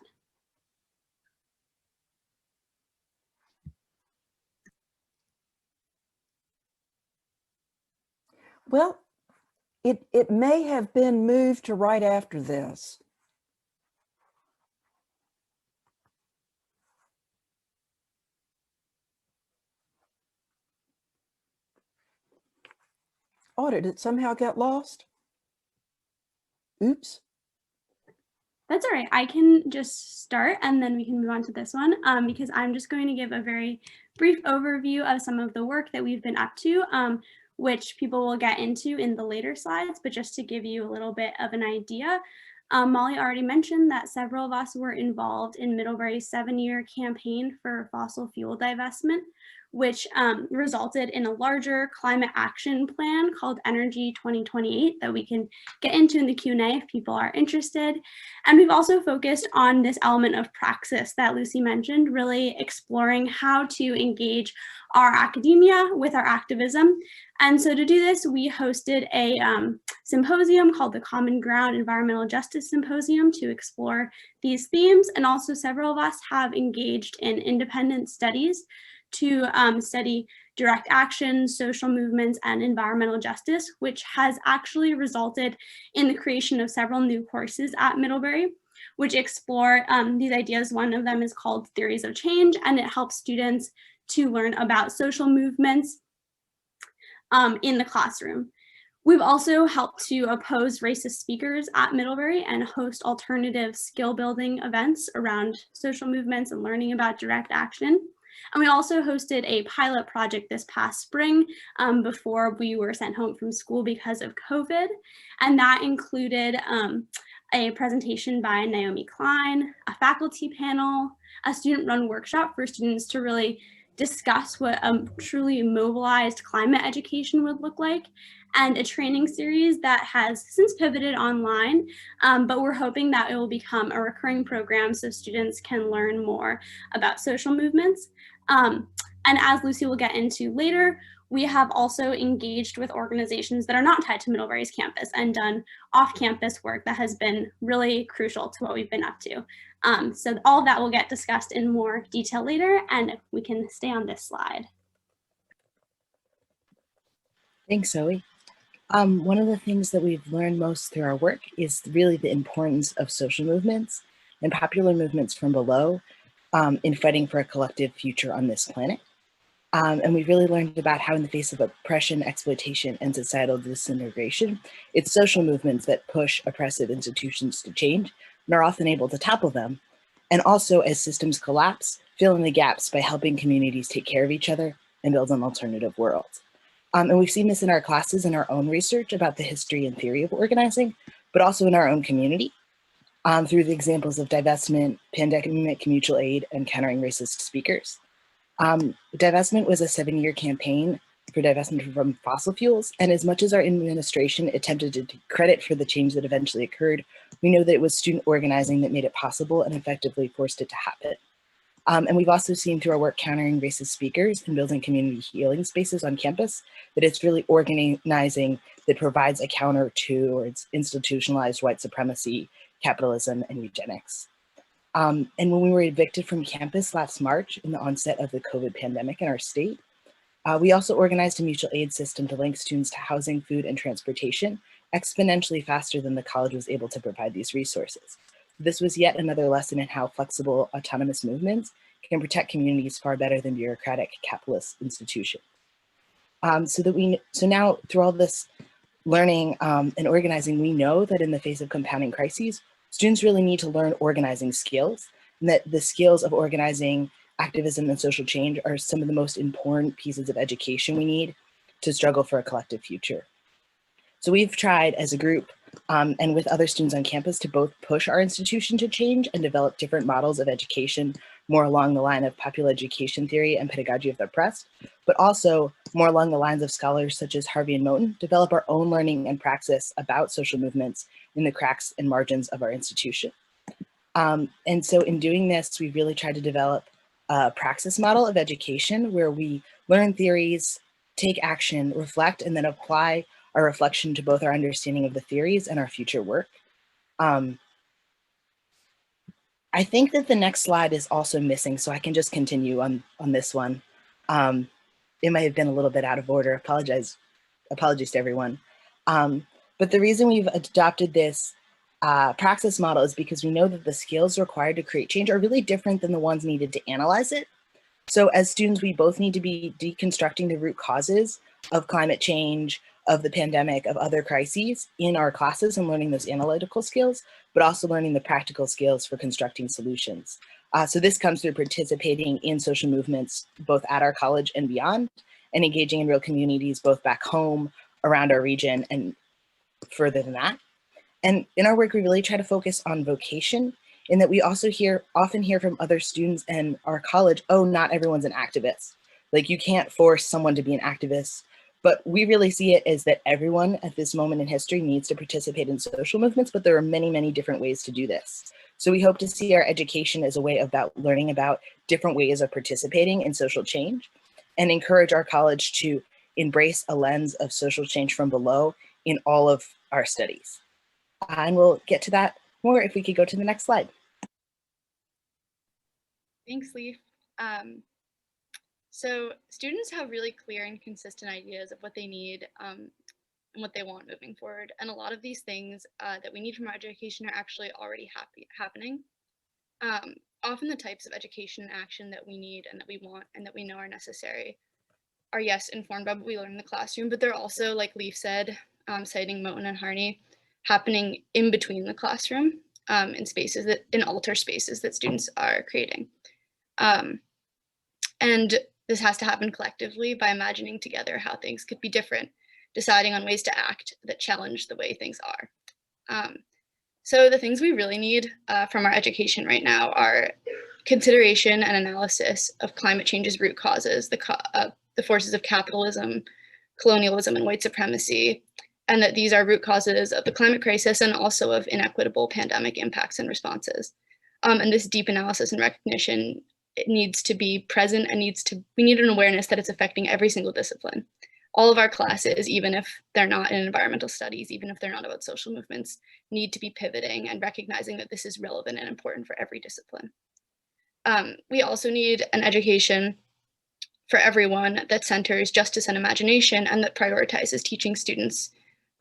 Well, it may have been moved to right after this. Oh, did it somehow get lost? Oops. That's all right. I can just start and then we can move on to this one because I'm just going to give a very brief overview of some of the work that we've been up to. which people will get into in the later slides, but just to give you a little bit of an idea, Molly already mentioned that several of us were involved in Middlebury's 7-year campaign for fossil fuel divestment, which resulted in a larger climate action plan called Energy 2028 that we can get into in the Q&A if people are interested. And we've also focused on this element of praxis that Lucy mentioned, really exploring how to engage our academia with our activism. And so to do this, we hosted a symposium called the Common Ground Environmental Justice Symposium to explore these themes. And also several of us have engaged in independent studies to study direct action, social movements, and environmental justice, which has actually resulted in the creation of several new courses at Middlebury, which explore these ideas. One of them is called Theories of Change, and it helps students to learn about social movements in the classroom. We've also helped to oppose racist speakers at Middlebury and host alternative skill building events around social movements and learning about direct action. And we also hosted a pilot project this past spring before we were sent home from school because of COVID. And that included a presentation by Naomi Klein, a faculty panel, a student-run workshop for students to really discuss what a truly mobilized climate education would look like, and a training series that has since pivoted online, but we're hoping that it will become a recurring program so students can learn more about social movements. And as Lucy will get into later, we have also engaged with organizations that are not tied to Middlebury's campus and done off-campus work that has been really crucial to what we've been up to. So all of that will get discussed in more detail later, and we can stay on this slide. Thanks, Zoe. One of the things that we've learned most through our work is really the importance of social movements and popular movements from below in fighting for a collective future on this planet. And we've really learned about how in the face of oppression, exploitation, and societal disintegration, it's social movements that push oppressive institutions to change and are often able to topple them. And also, as systems collapse, fill in the gaps by helping communities take care of each other and build an alternative world. And we've seen this in our classes and our own research about the history and theory of organizing, but also in our own community through the examples of divestment, pandemic mutual aid, and countering racist speakers. Divestment was a 7-year campaign for divestment from fossil fuels, and as much as our administration attempted to take credit for the change that eventually occurred, we know that it was student organizing that made it possible and effectively forced it to happen. And we've also seen through our work countering racist speakers and building community healing spaces on campus that it's really organizing that provides a counter towards institutionalized white supremacy, capitalism, and eugenics. And when we were evicted from campus last March in the onset of the COVID pandemic in our state, we also organized a mutual aid system to link students to housing, food, and transportation exponentially faster than the college was able to provide these resources. This was yet another lesson in how flexible autonomous movements can protect communities far better than bureaucratic capitalist institutions. So now through all this learning and organizing, we know that in the face of compounding crises, students really need to learn organizing skills, and that the skills of organizing, activism, and social change are some of the most important pieces of education we need to struggle for a collective future. So we've tried as a group and with other students on campus to both push our institution to change and develop different models of education more along the line of popular education theory and pedagogy of the oppressed, but also more along the lines of scholars such as Harvey and Moten, develop our own learning and praxis about social movements in the cracks and margins of our institution. And so in doing this, we really tried to develop a praxis model of education where we learn theories, take action, reflect, and then apply our reflection to both our understanding of the theories and our future work. I think that the next slide is also missing, so I can just continue on this one. It might have been a little bit out of order, apologies to everyone. But the reason we've adopted this praxis model is because we know that the skills required to create change are really different than the ones needed to analyze it. So as students, we both need to be deconstructing the root causes of climate change, of the pandemic, of other crises in our classes and learning those analytical skills, but also learning the practical skills for constructing solutions. So this comes through participating in social movements, both at our college and beyond, and engaging in real communities, both back home, around our region, and further than that. And in our work, we really try to focus on vocation, in that we also often hear from other students in our college, oh, not everyone's an activist. Like, you can't force someone to be an activist. But we really see it as that everyone at this moment in history needs to participate in social movements, but there are many, many different ways to do this. So we hope to see our education as a way about learning about different ways of participating in social change, and encourage our college to embrace a lens of social change from below in all of our studies. And we'll get to that more if we could go to the next slide. Thanks, Leif. So students have really clear and consistent ideas of what they need and what they want moving forward. And a lot of these things that we need from our education are actually already happening. Often the types of education and action that we need and that we want and that we know are necessary are, yes, informed by what we learn in the classroom, but they're also, like Leif said, citing Moten and Harney, happening in between the classroom in alter spaces that students are creating. And this has to happen collectively by imagining together how things could be different, deciding on ways to act that challenge the way things are. So the things we really need from our education right now are consideration and analysis of climate change's root causes, the forces of capitalism, colonialism, and white supremacy, and that these are root causes of the climate crisis and also of inequitable pandemic impacts and responses. And this deep analysis and recognition, it needs to be present and we need an awareness that it's affecting every single discipline. All of our classes, even if they're not in environmental studies, even if they're not about social movements, need to be pivoting and recognizing that this is relevant and important for every discipline. We also need an education for everyone that centers justice and imagination and that prioritizes teaching students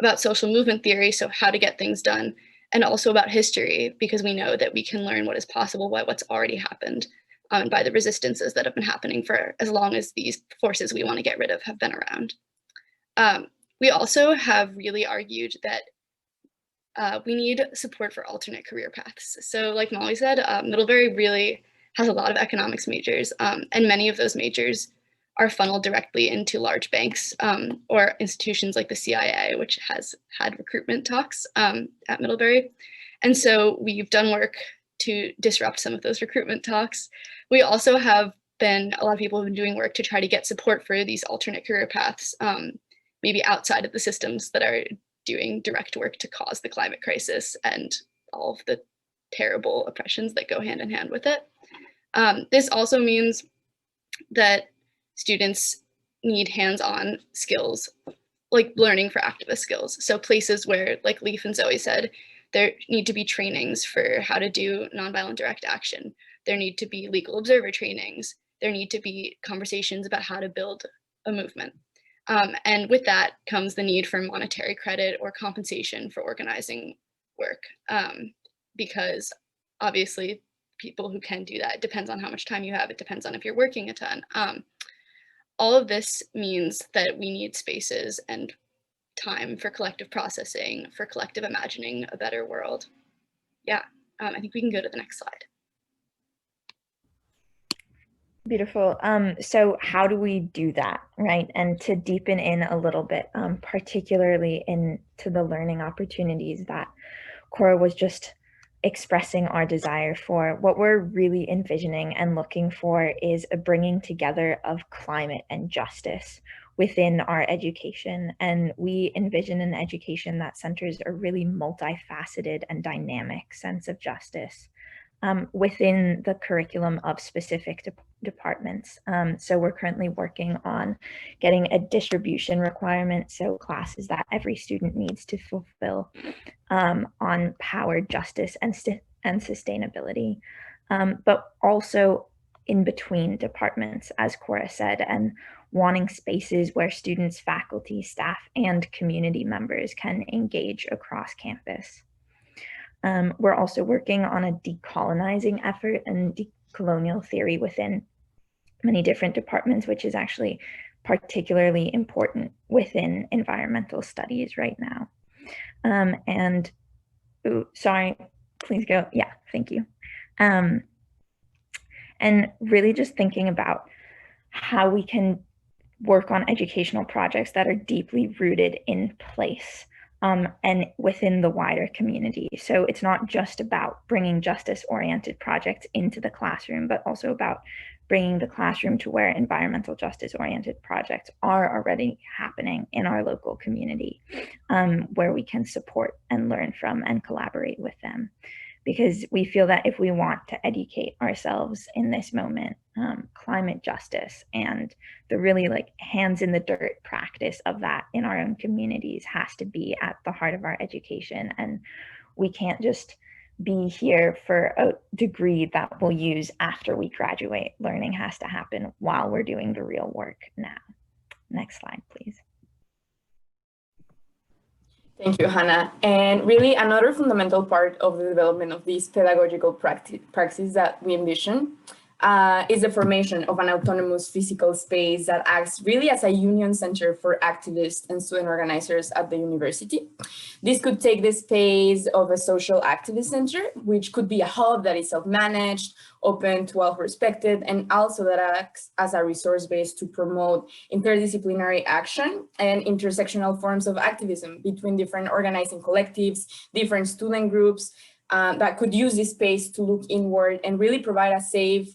about social movement theory, so how to get things done, and also about history, because we know that we can learn what is possible by what's already happened, and by the resistances that have been happening for as long as these forces we want to get rid of have been around. We also have really argued that we need support for alternate career paths. So like Molly said, Middlebury really has a lot of economics majors, and many of those majors are funneled directly into large banks or institutions like the CIA, which has had recruitment talks at Middlebury. And so we've done work to disrupt some of those recruitment talks. We also have a lot of people have been doing work to try to get support for these alternate career paths, maybe outside of the systems that are doing direct work to cause the climate crisis and all of the terrible oppressions that go hand in hand with it. This also means that students need hands-on skills, like learning for activist skills. So places where, like Leif and Zoe said, there need to be trainings for how to do nonviolent direct action. There need to be legal observer trainings. There need to be conversations about how to build a movement. And with that comes the need for monetary credit or compensation for organizing work. Because obviously people who can do that, it depends on how much time you have. It depends on if you're working a ton. All of this means that we need spaces and time for collective processing, for collective imagining a better world. Yeah, I think we can go to the next slide. Beautiful. So how do we do that, right? And to deepen in a little bit, particularly into the learning opportunities that Cora was just expressing our desire for, what we're really envisioning and looking for is a bringing together of climate and justice within our education. And we envision an education that centers a really multifaceted and dynamic sense of justice within the curriculum of specific departments. So we're currently working on getting a distribution requirement, so classes that every student needs to fulfill on power, justice, and sustainability, but also in between departments, as Cora said, and wanting spaces where students, faculty, staff, and community members can engage across campus. We're also working on a decolonizing effort and decolonial theory within many different departments, which is actually particularly important within environmental studies right now. And, ooh, sorry, please go. Yeah, thank you. And really just thinking about how we can work on educational projects that are deeply rooted in place and within the wider community. So it's not just about bringing justice-oriented projects into the classroom, but also about bringing the classroom to where environmental justice-oriented projects are already happening in our local community, where we can support and learn from and collaborate with them. Because we feel that if we want to educate ourselves in this moment, climate justice and the really like hands in the dirt practice of that in our own communities has to be at the heart of our education. And we can't just be here for a degree that we'll use after we graduate. Learning has to happen while we're doing the real work now. Next slide, please. Thank you, Hannah. And really another fundamental part of the development of this pedagogical practice that we envision is the formation of an autonomous physical space that acts really as a union center for activists and student organizers at the university. This could take the space of a social activist center, which could be a hub that is self-managed, open to all respected, and also that acts as a resource base to promote interdisciplinary action and intersectional forms of activism between different organizing collectives, different student groups that could use this space to look inward and really provide a safe,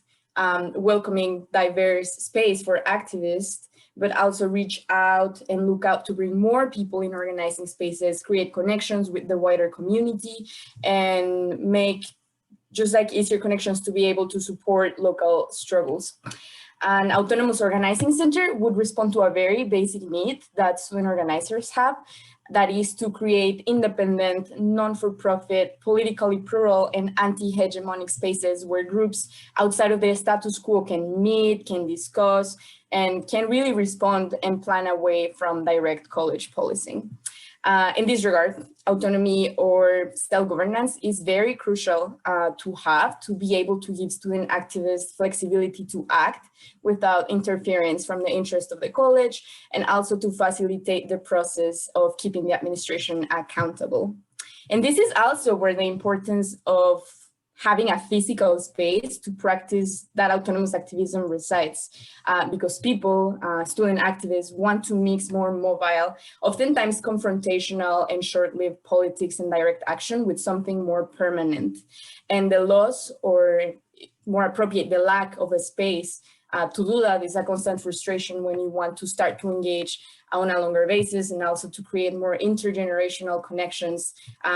welcoming, diverse space for activists, but also reach out and look out to bring more people in organizing spaces, create connections with the wider community, and make just like easier connections to be able to support local struggles. An autonomous organizing center would respond to a very basic need that student organizers have, that is to create independent, non-for-profit, politically plural, and anti-hegemonic spaces where groups outside of the status quo can meet, can discuss, and can really respond and plan away from direct college policing. In this regard, autonomy or self-governance is very crucial to be able to give student activists flexibility to act without interference from the interest of the college, and also to facilitate the process of keeping the administration accountable. And this is also where the importance of having a physical space to practice that autonomous activism resides, because people, student activists, want to mix more mobile, oftentimes confrontational and short-lived politics and direct action with something more permanent. And the loss, or more appropriate, the lack of a space to do that is a constant frustration when you want to start to engage on a longer basis, and also to create more intergenerational connections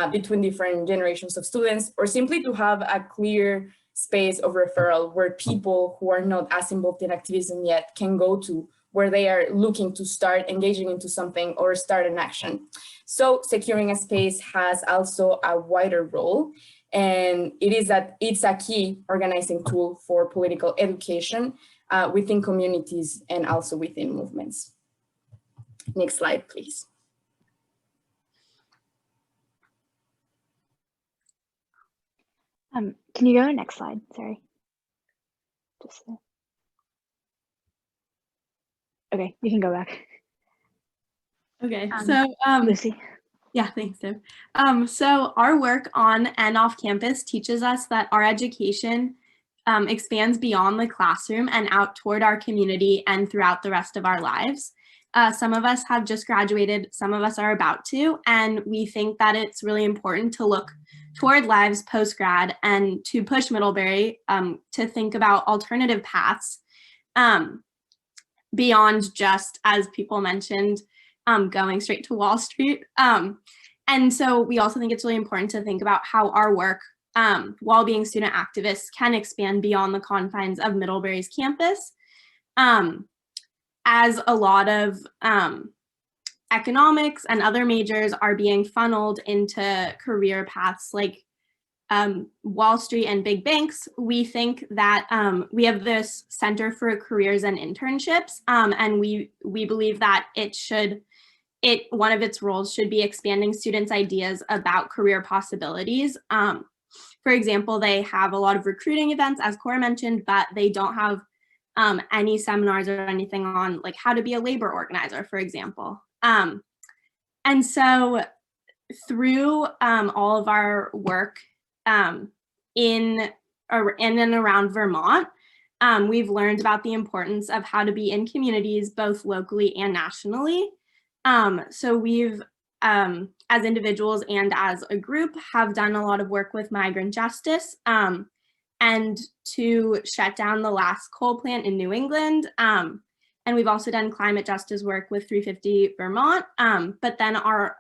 between different generations of students, or simply to have a clear space of referral where people who are not as involved in activism yet can go to, where they are looking to start engaging into something or start an action. So securing a space has also a wider role, and it's a key organizing tool for political education within communities and also within movements. Next slide, please. Can you go to next slide? Sorry. Okay, you can go back. Okay, so Lucy. Yeah, thanks, Deb. So our work on and off campus teaches us that our education expands beyond the classroom and out toward our community and throughout the rest of our lives. Some of us have just graduated, some of us are about to, and we think that it's really important to look toward lives post-grad and to push Middlebury to think about alternative paths beyond just, as people mentioned, going straight to Wall Street. And so we also think it's really important to think about how our work while being student activists can expand beyond the confines of Middlebury's campus. As a lot of economics and other majors are being funneled into career paths like Wall Street and big banks, we think that we have this Center for Careers and Internships, and we believe that one of its roles should be expanding students' ideas about career possibilities. For example, they have a lot of recruiting events, as Cora mentioned, but they don't have any seminars or anything on like how to be a labor organizer, for example. And so through all of our work in and around Vermont, we've learned about the importance of how to be in communities, both locally and nationally. So we've, as individuals and as a group, have done a lot of work with migrant justice and to shut down the last coal plant in New England. And we've also done climate justice work with 350 Vermont. But then our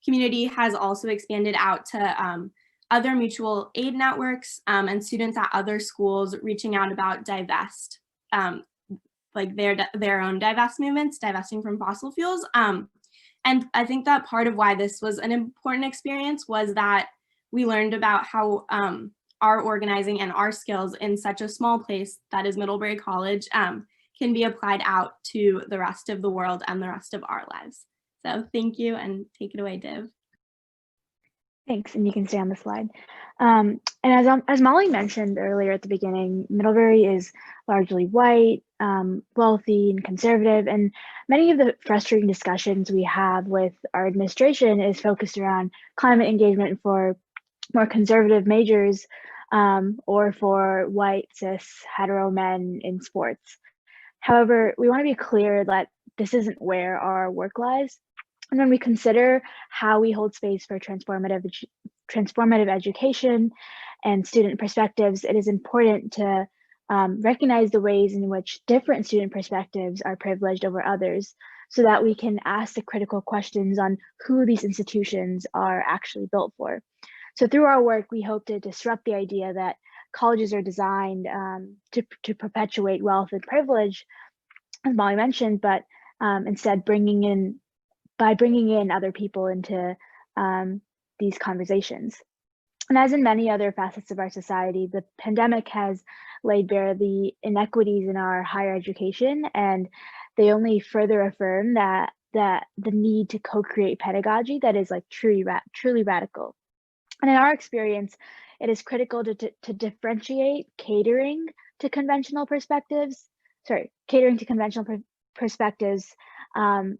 community has also expanded out to other mutual aid networks and students at other schools reaching out about divest, like their own divest movements, divesting from fossil fuels. And I think that part of why this was an important experience was that we learned about how our organizing and our skills in such a small place that is Middlebury College can be applied out to the rest of the world and the rest of our lives. So thank you, and take it away, Div. Thanks, and you can stay on the slide. And as Molly mentioned earlier at the beginning, Middlebury is largely white, wealthy, and conservative, and many of the frustrating discussions we have with our administration is focused around climate engagement for more conservative majors or for white, cis, hetero men in sports. However, we want to be clear that this isn't where our work lies. And when we consider how we hold space for transformative education and student perspectives, it is important to recognize the ways in which different student perspectives are privileged over others, so that we can ask the critical questions on who these institutions are actually built for. So through our work, we hope to disrupt the idea that colleges are designed to perpetuate wealth and privilege, as Molly mentioned, but instead bringing in other people into these conversations. And as in many other facets of our society, the pandemic has laid bare the inequities in our higher education, and they only further affirm that the need to co-create pedagogy that is like truly radical. And in our experience, it is critical to differentiate catering to conventional perspectives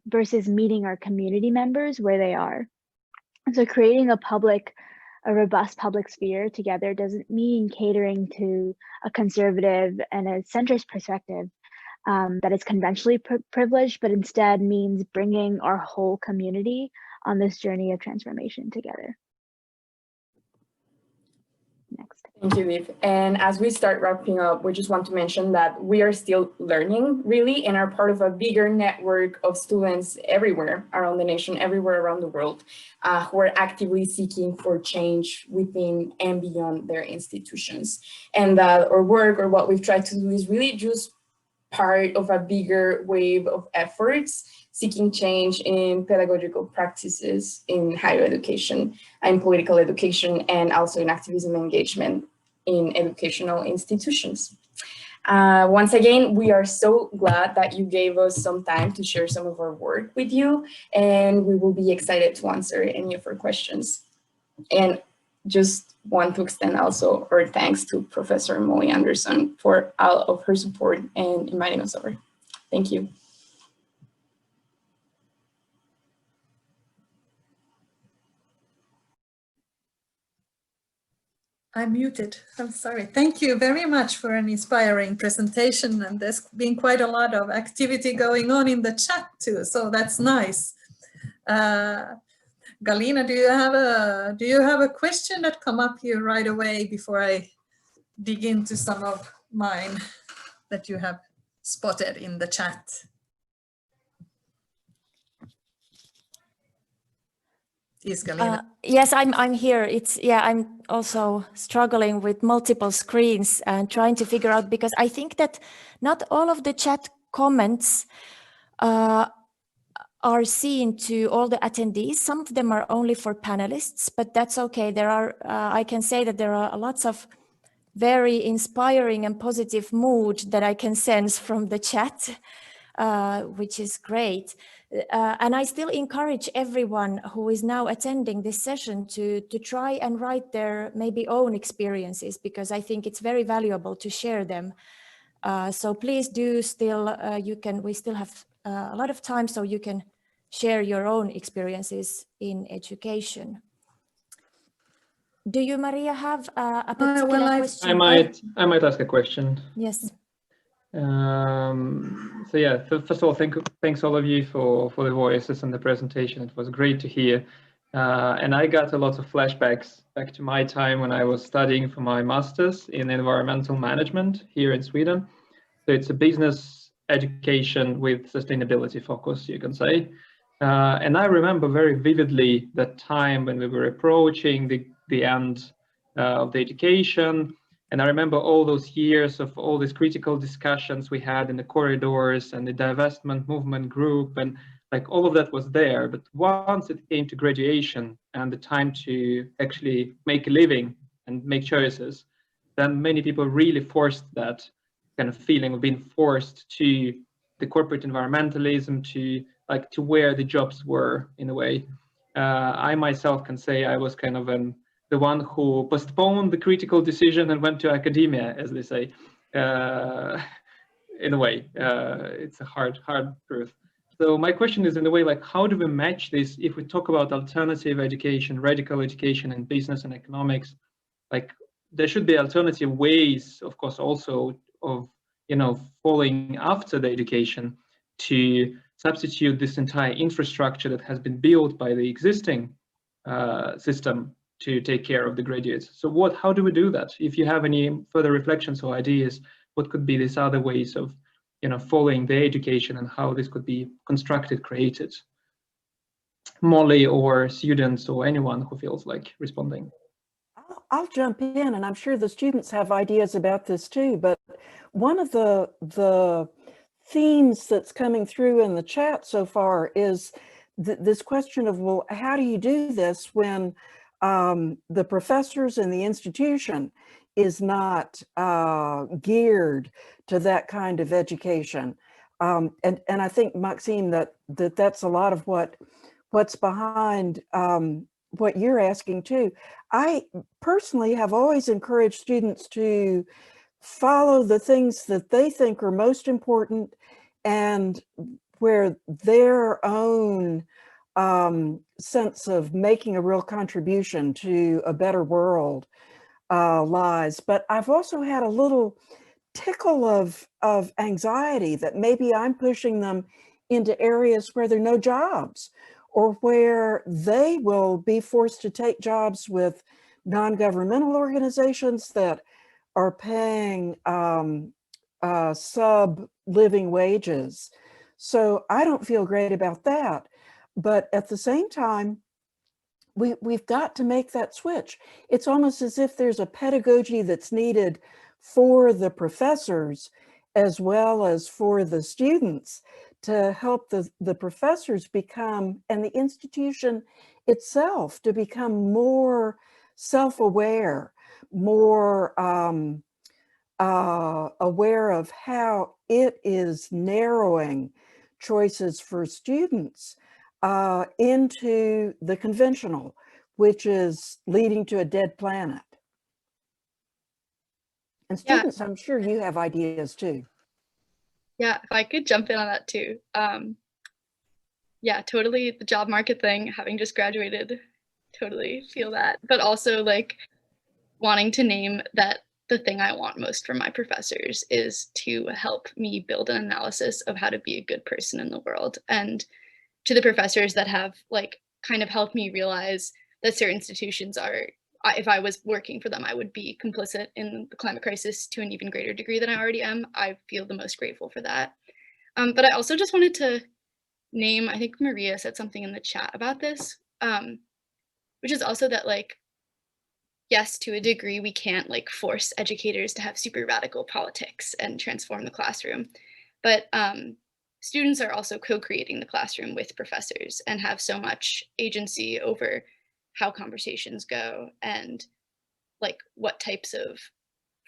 versus meeting our community members where they are. And so creating a robust public sphere together doesn't mean catering to a conservative and a centrist perspective that is conventionally privileged, but instead means bringing our whole community on this journey of transformation together. Next. Thank you, Liv. And as we start wrapping up, we just want to mention that we are still learning, really, and are part of a bigger network of students everywhere around the nation, everywhere around the world, who are actively seeking for change within and beyond their institutions. And that our work, or what we've tried to do, is really just part of a bigger wave of efforts seeking change in pedagogical practices in higher education and political education, and also in activism engagement in educational institutions. Once again, we are so glad that you gave us some time to share some of our work with you, and we will be excited to answer any of your questions. And just want to extend also our thanks to Professor Molly Anderson for all of her support and inviting us over. Thank you. I'm muted. I'm sorry. Thank you very much for an inspiring presentation. And there's been quite a lot of activity going on in the chat too, so that's nice. Galina, do you have a question that come up here right away before I dig into some of mine that you have spotted in the chat? Yes, I'm here. I'm also struggling with multiple screens and trying to figure out, because I think that not all of the chat comments are seen to all the attendees. Some of them are only for panelists, but that's okay. There are, I can say that there are lots of very inspiring and positive mood that I can sense from the chat, which is great. And I still encourage everyone who is now attending this session to try and write their maybe own experiences, because I think it's very valuable to share them. So please do still, we still have a lot of time, so you can share your own experiences in education. Do you, Maria, have a particular question? I might ask a question. Yes. So yeah, first of all, thanks all of you for the voices and the presentation. It was great to hear. And I got a lot of flashbacks back to my time when I was studying for my master's in environmental management here in Sweden. So it's a business education with sustainability focus, you can say. And I remember very vividly that time when we were approaching the end of the education. And I remember all those years of all these critical discussions we had in the corridors and the divestment movement group, and like all of that was there. But once it came to graduation and the time to actually make a living and make choices, then many people really forced that kind of feeling of being forced to the corporate environmentalism, to where the jobs were in a way. I myself can say I was kind of the one who postponed the critical decision and went to academia, as they say. In a way, it's a hard truth. So my question is, in a way, like, how do we match this if we talk about alternative education, radical education in business and economics? Like, there should be alternative ways, of course, also of, following after the education to substitute this entire infrastructure that has been built by the existing system to take care of the graduates. So how do we do that? If you have any further reflections or ideas, what could be these other ways of, following the education and how this could be constructed, created? Molly or students or anyone who feels like responding. I'll jump in, and I'm sure the students have ideas about this too, but one of the themes that's coming through in the chat so far is this question of, well, how do you do this when the professors in the institution is not geared to that kind of education? And I think, Maxim, that's a lot of what's behind what you're asking too. I personally have always encouraged students to follow the things that they think are most important and where their own sense of making a real contribution to a better world lies. But I've also had a little tickle of anxiety that maybe I'm pushing them into areas where there are no jobs, or where they will be forced to take jobs with non-governmental organizations that are paying sub-living wages. So I don't feel great about that. But at the same time, we've got to make that switch. It's almost as if there's a pedagogy that's needed for the professors as well as for the students to help the professors become, and the institution itself, to become more self-aware, more aware of how it is narrowing choices for students into the conventional, which is leading to a dead planet. And students, yeah. I'm sure you have ideas too. Yeah, if I could jump in on that too. Yeah, totally the job market thing, having just graduated, totally feel that. But also like wanting to name that the thing I want most from my professors is to help me build an analysis of how to be a good person in the world. And to the professors that have like kind of helped me realize that certain institutions are, if I was working for them, I would be complicit in the climate crisis to an even greater degree than I already am. I feel the most grateful for that. But I also just wanted to name, I think Maria said something in the chat about this, which is also that like, yes, to a degree, we can't like force educators to have super radical politics and transform the classroom. But students are also co-creating the classroom with professors and have so much agency over how conversations go and like what types of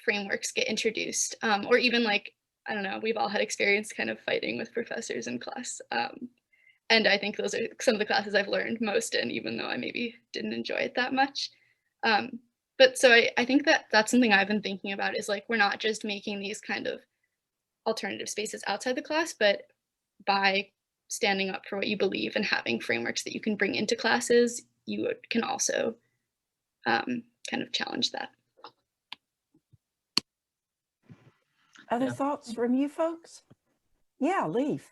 frameworks get introduced, or even like, I don't know, we've all had experience kind of fighting with professors in class. And I think those are some of the classes I've learned most in, even though I maybe didn't enjoy it that much. But so I think that that's something I've been thinking about, is like, we're not just making these kind of alternative spaces outside the class, but by standing up for what you believe and having frameworks that you can bring into classes, you can also kind of challenge that. Other thoughts from you folks? Yeah, Leif.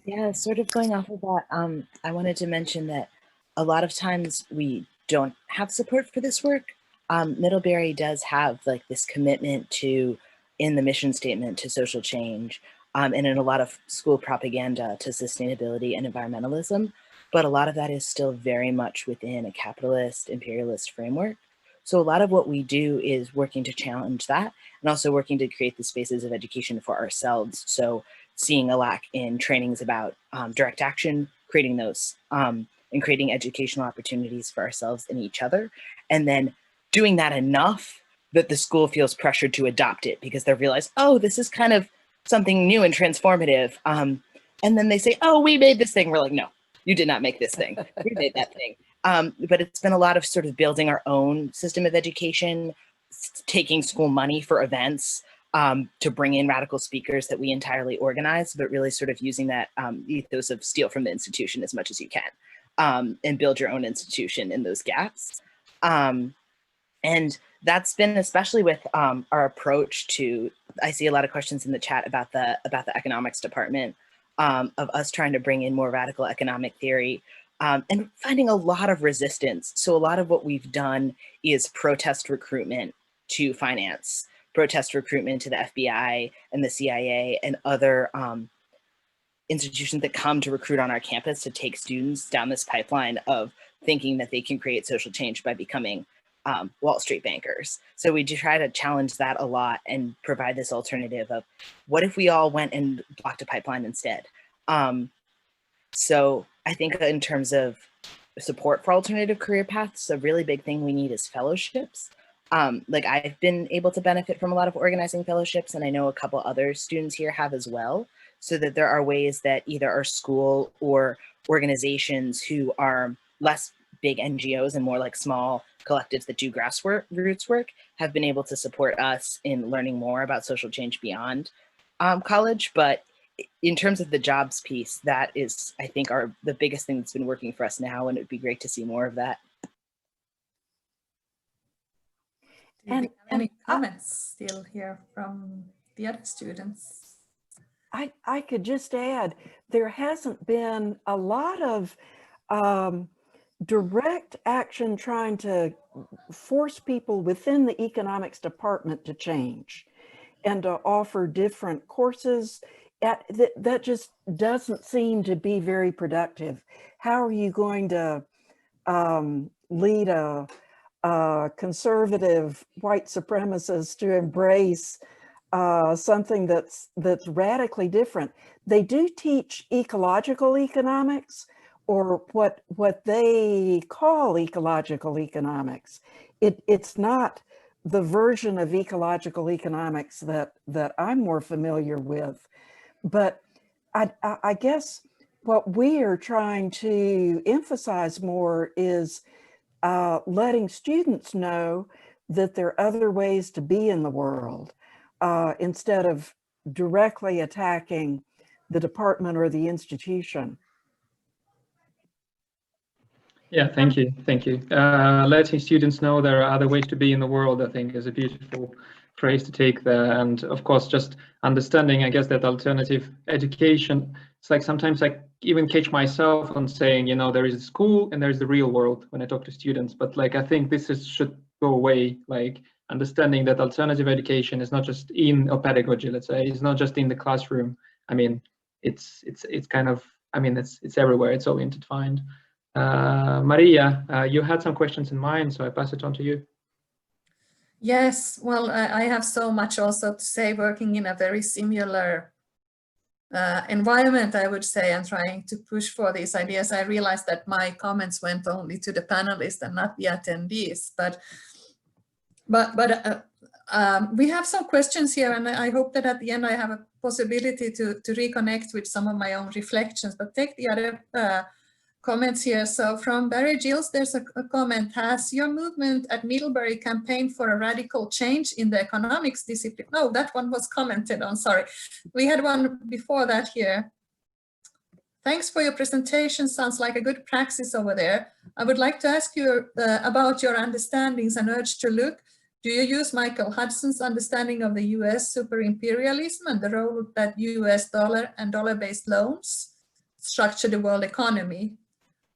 Yeah, sort of going off of that, I wanted to mention that a lot of times we don't have support for this work. Middlebury does have like this commitment to, in the mission statement, to social change, and in a lot of school propaganda to sustainability and environmentalism, but a lot of that is still very much within a capitalist, imperialist framework. So a lot of what we do is working to challenge that, and also working to create the spaces of education for ourselves. So seeing a lack in trainings about direct action, creating those, and creating educational opportunities for ourselves and each other, and then doing that enough that the school feels pressured to adopt it because they realize, oh, this is kind of something new and transformative. And then they say, oh, we made this thing. We're like, no, you did not make this thing. We made that thing. But it's been a lot of sort of building our own system of education, taking school money for events to bring in radical speakers that we entirely organize, but really sort of using that ethos of steal from the institution as much as you can and build your own institution in those gaps. And that's been especially with our approach to, I see a lot of questions in the chat about the economics department, of us trying to bring in more radical economic theory and finding a lot of resistance. So a lot of what we've done is protest recruitment to finance, protest recruitment to the FBI and the CIA and other institutions that come to recruit on our campus to take students down this pipeline of thinking that they can create social change by becoming Wall Street bankers. So we do try to challenge that a lot and provide this alternative of what if we all went and blocked a pipeline instead? So I think in terms of support for alternative career paths, a really big thing we need is fellowships. Like I've been able to benefit from a lot of organizing fellowships, and I know a couple other students here have as well, so that there are ways that either our school or organizations who are less big NGOs and more like small collectives that do grassroots work have been able to support us in learning more about social change beyond college. But in terms of the jobs piece, that is, I think, the biggest thing that's been working for us now, and it'd be great to see more of that. And any comments still here from the other students? I could just add, there hasn't been a lot of direct action trying to force people within the economics department to change and to offer different courses. That just doesn't seem to be very productive. How are you going to lead a conservative white supremacist to embrace something that's radically different? They do teach ecological economics, or what they call ecological economics. It's not the version of ecological economics that I'm more familiar with. But I guess what we are trying to emphasize more is letting students know that there are other ways to be in the world instead of directly attacking the department or the institution. Yeah, thank you. Thank you. Letting students know there are other ways to be in the world, I think, is a beautiful phrase to take there. And of course, just understanding, I guess, that alternative education, it's like sometimes I even catch myself on saying, you know, there is a school and there's the real world when I talk to students. But like, I think this should go away, like understanding that alternative education is not just in a pedagogy, let's say, it's not just in the classroom. I mean, it's kind of, I mean, it's everywhere, it's all intertwined. Maria, you had some questions in mind, so I pass it on to you. Yes, well, I have so much also to say, working in a very similar environment, I would say, and trying to push for these ideas. I realized that my comments went only to the panelists and not the attendees, but we have some questions here, and I hope that at the end I have a possibility to reconnect with some of my own reflections, but take the other comments here. So from Barry Gills, there's a comment: has your movement at Middlebury campaigned for a radical change in the economics discipline? No, that one was commented on, sorry. We had one before that here. Thanks for your presentation. Sounds like a good praxis over there. I would like to ask you about your understandings and urge to look. Do you use Michael Hudson's understanding of the US super-imperialism and the role that US dollar and dollar-based loans structure the world economy,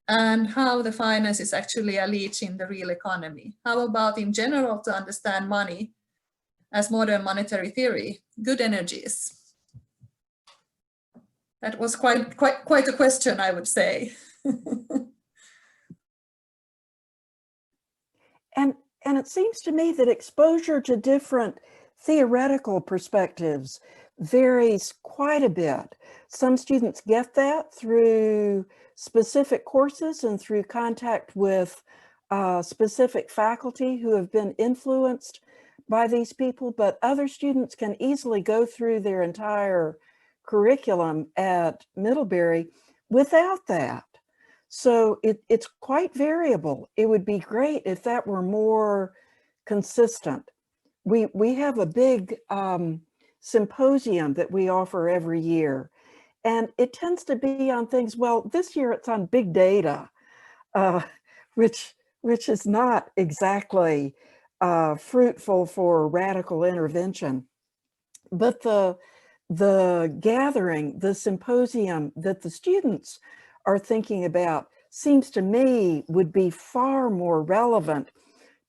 and how the finance is actually a leech in the real economy? How about in general to understand money as modern monetary theory? Good energies. That was quite a question, I would say. And it seems to me that exposure to different theoretical perspectives varies quite a bit. Some students get that through specific courses and through contact with specific faculty who have been influenced by these people, but other students can easily go through their entire curriculum at Middlebury without that. So it's quite variable. It would be great if that were more consistent. We have a big symposium that we offer every year, and it tends to be on things, well, this year it's on big data, which is not exactly fruitful for radical intervention. But the gathering, the symposium that the students are thinking about seems to me would be far more relevant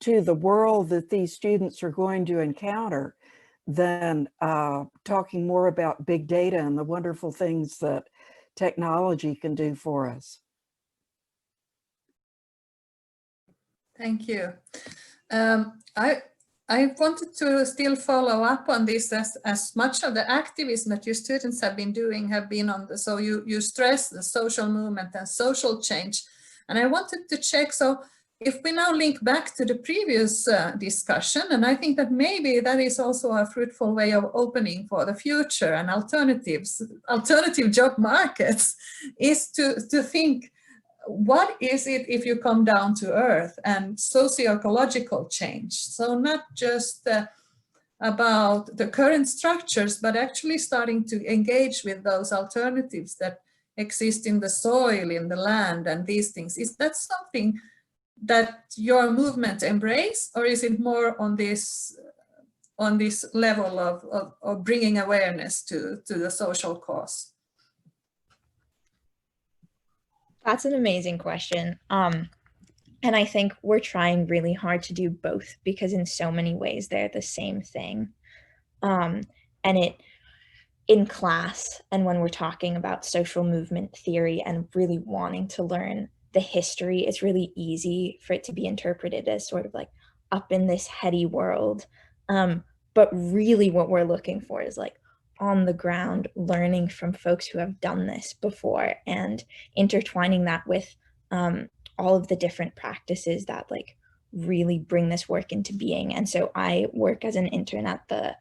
to the world that these students are going to encounter than talking more about big data and the wonderful things that technology can do for us. Thank you. I wanted to still follow up on this, as much of the activism that your students have been doing have been on the, so you stress the social movement and social change. And I wanted to check, so if we now link back to the previous discussion, and I think that maybe that is also a fruitful way of opening for the future and alternatives, alternative job markets, is to think, what is it if you come down to earth and socio-ecological change? So not just about the current structures, but actually starting to engage with those alternatives that exist in the soil, in the land, and these things. Is that something that your movement embrace, or is it more on this level of bringing awareness to the social cause? That's an amazing question. And I think we're trying really hard to do both, because in so many ways they're the same thing. And in class, and when we're talking about social movement theory and really wanting to learn the history, it's really easy for it to be interpreted as sort of like up in this heady world. But really what we're looking for is like on the ground, learning from folks who have done this before and intertwining that with all of the different practices that like really bring this work into being. And so I work as an intern at the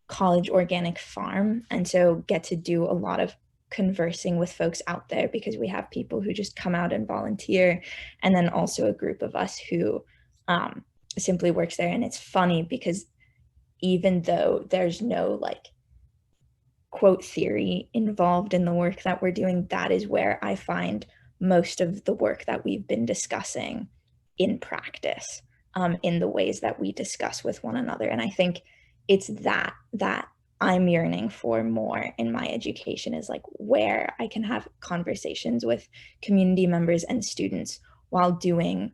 college organic farm, and so get to do a lot of conversing with folks out there, because we have people who just come out and volunteer, and then also a group of us who simply works there. And it's funny because even though there's no like quote theory involved in the work that we're doing, that is where I find most of the work that we've been discussing in practice, in the ways that we discuss with one another. And I think it's that I'm yearning for more in my education, is like where I can have conversations with community members and students while doing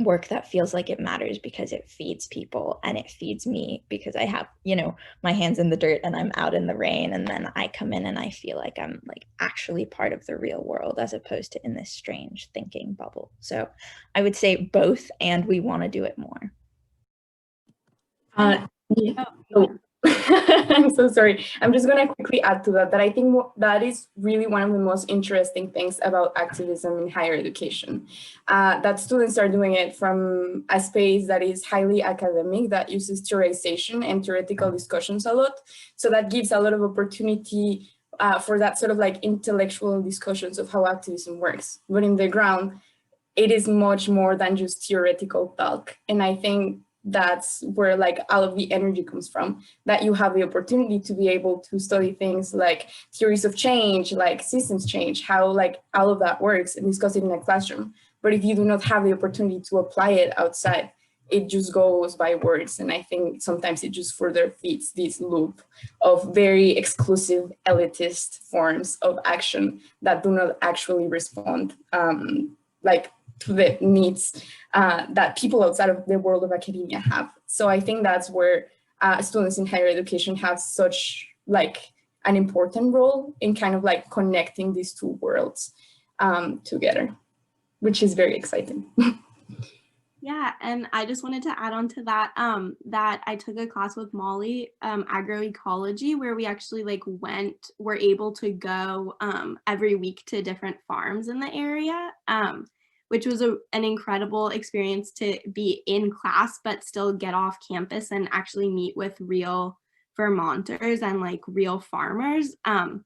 work that feels like it matters, because it feeds people and it feeds me, because I have, you know, my hands in the dirt and I'm out in the rain, and then I come in and I feel like I'm like actually part of the real world, as opposed to in this strange thinking bubble. So I would say both, and we want to do it more. Yeah. I'm so sorry. I'm just going to quickly add to that I think that is really one of the most interesting things about activism in higher education, that students are doing it from a space that is highly academic, that uses theorization and theoretical discussions a lot. So that gives a lot of opportunity for that sort of like intellectual discussions of how activism works. But in the ground, it is much more than just theoretical talk. And I think that's where like all of the energy comes from, that you have the opportunity to be able to study things like theories of change, like systems change, how like all of that works, and discuss it in a classroom. But if you do not have the opportunity to apply it outside, it just goes by words. And I think sometimes it just further feeds this loop of very exclusive elitist forms of action that do not actually respond like to the needs that people outside of the world of academia have. So I think that's where students in higher education have such like an important role in kind of like connecting these two worlds together, which is very exciting. Yeah, and I just wanted to add on to that, that I took a class with Molly, agroecology, where we actually like were able to go every week to different farms in the area, which was an incredible experience to be in class, but still get off campus and actually meet with real Vermonters and like real farmers, and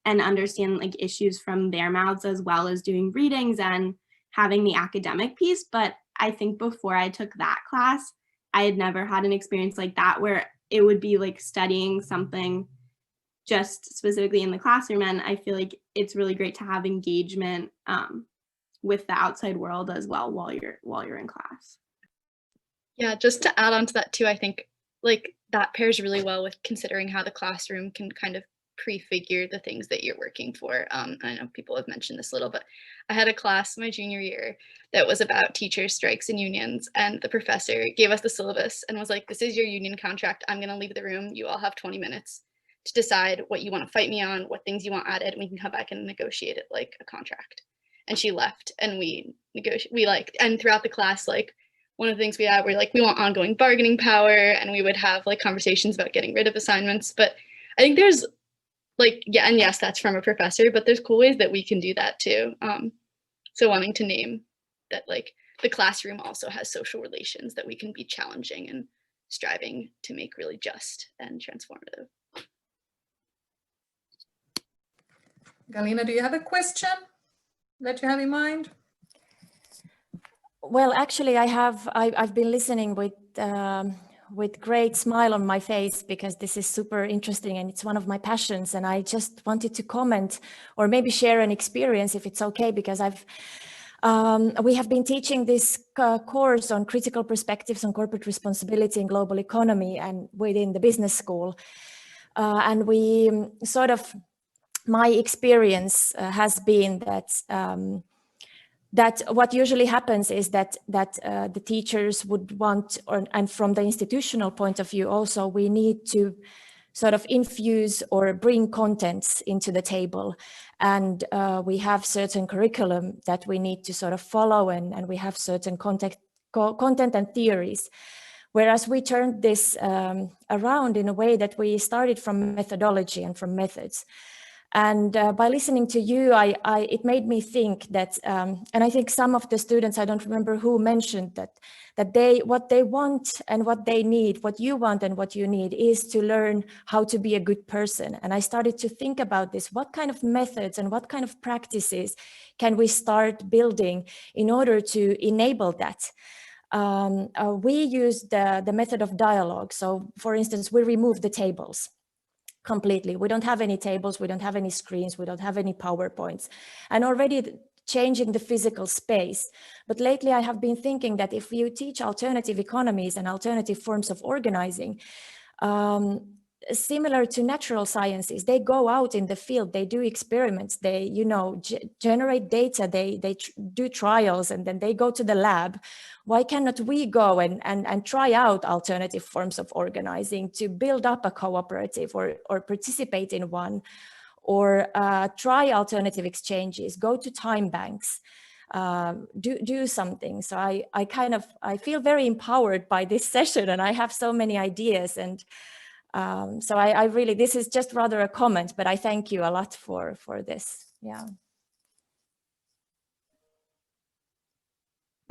understand like issues from their mouths, as well as doing readings and having the academic piece. But I think before I took that class, I had never had an experience like that, where it would be like studying something just specifically in the classroom. And I feel like it's really great to have engagement with the outside world as well while you're in class. Yeah, just to add on to that too, I think like that pairs really well with considering how the classroom can kind of prefigure the things that you're working for. I know people have mentioned this a little, but I had a class my junior year that was about teachers' strikes and unions, and the professor gave us the syllabus and was like, this is your union contract. I'm going to leave the room. You all have 20 minutes to decide what you want to fight me on, what things you want added, and we can come back and negotiate it like a contract. And she left, and we and throughout the class, like one of the things we had were like, we want ongoing bargaining power, and we would have like conversations about getting rid of assignments. But I think there's like, yeah, and yes, that's from a professor, but there's cool ways that we can do that too. So wanting to name that like the classroom also has social relations that we can be challenging and striving to make really just and transformative. Galina, do you have a question that you have in mind? Well, actually, I've been listening with great smile on my face, because this is super interesting and it's one of my passions. And I just wanted to comment or maybe share an experience, if it's okay, because we have been teaching this course on critical perspectives on corporate responsibility in global economy and within the business school. And we sort of, my experience has been that what usually happens is that the teachers would want, and from the institutional point of view also, we need to sort of infuse or bring contents into the table. And we have certain curriculum that we need to sort of follow, and we have certain content and theories. Whereas we turned this around in a way that we started from methodology and from methods. And by listening to you, it made me think that, and I think some of the students, I don't remember who mentioned that what they want and what they need, what you want and what you need, is to learn how to be a good person. And I started to think about this: what kind of methods and what kind of practices can we start building in order to enable that? We use the method of dialogue. So for instance, we remove the tables completely. We don't have any tables, we don't have any screens, we don't have any PowerPoints, and already changing the physical space. But lately I have been thinking that if you teach alternative economies and alternative forms of organizing, similar to natural sciences, they go out in the field, they do experiments, they generate data, they do trials, and then they go to the lab. Why cannot we go and try out alternative forms of organizing to build up a cooperative or participate in one, or try alternative exchanges, go to time banks, do something. So I feel very empowered by this session, and I have so many ideas. And so I really, this is just rather a comment, but I thank you a lot for this. Yeah.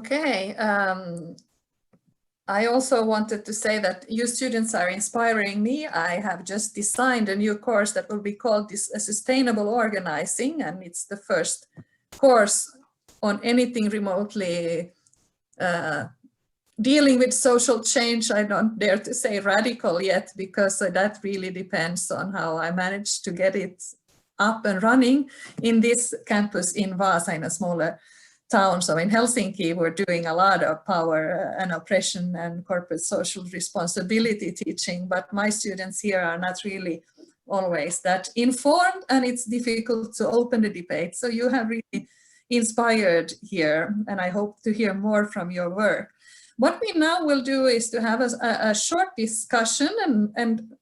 Okay. I also wanted to say that you students are inspiring me. I have just designed a new course that will be called Sustainable Organizing, and it's the first course on anything remotely dealing with social change, I don't dare to say radical yet, because that really depends on how I manage to get it up and running in this campus in Vasa, in a smaller town. So in Helsinki, we're doing a lot of power and oppression and corporate social responsibility teaching, but my students here are not really always that informed, and it's difficult to open the debate. So you have really inspired here, and I hope to hear more from your work. What we now will do is to have a short discussion, and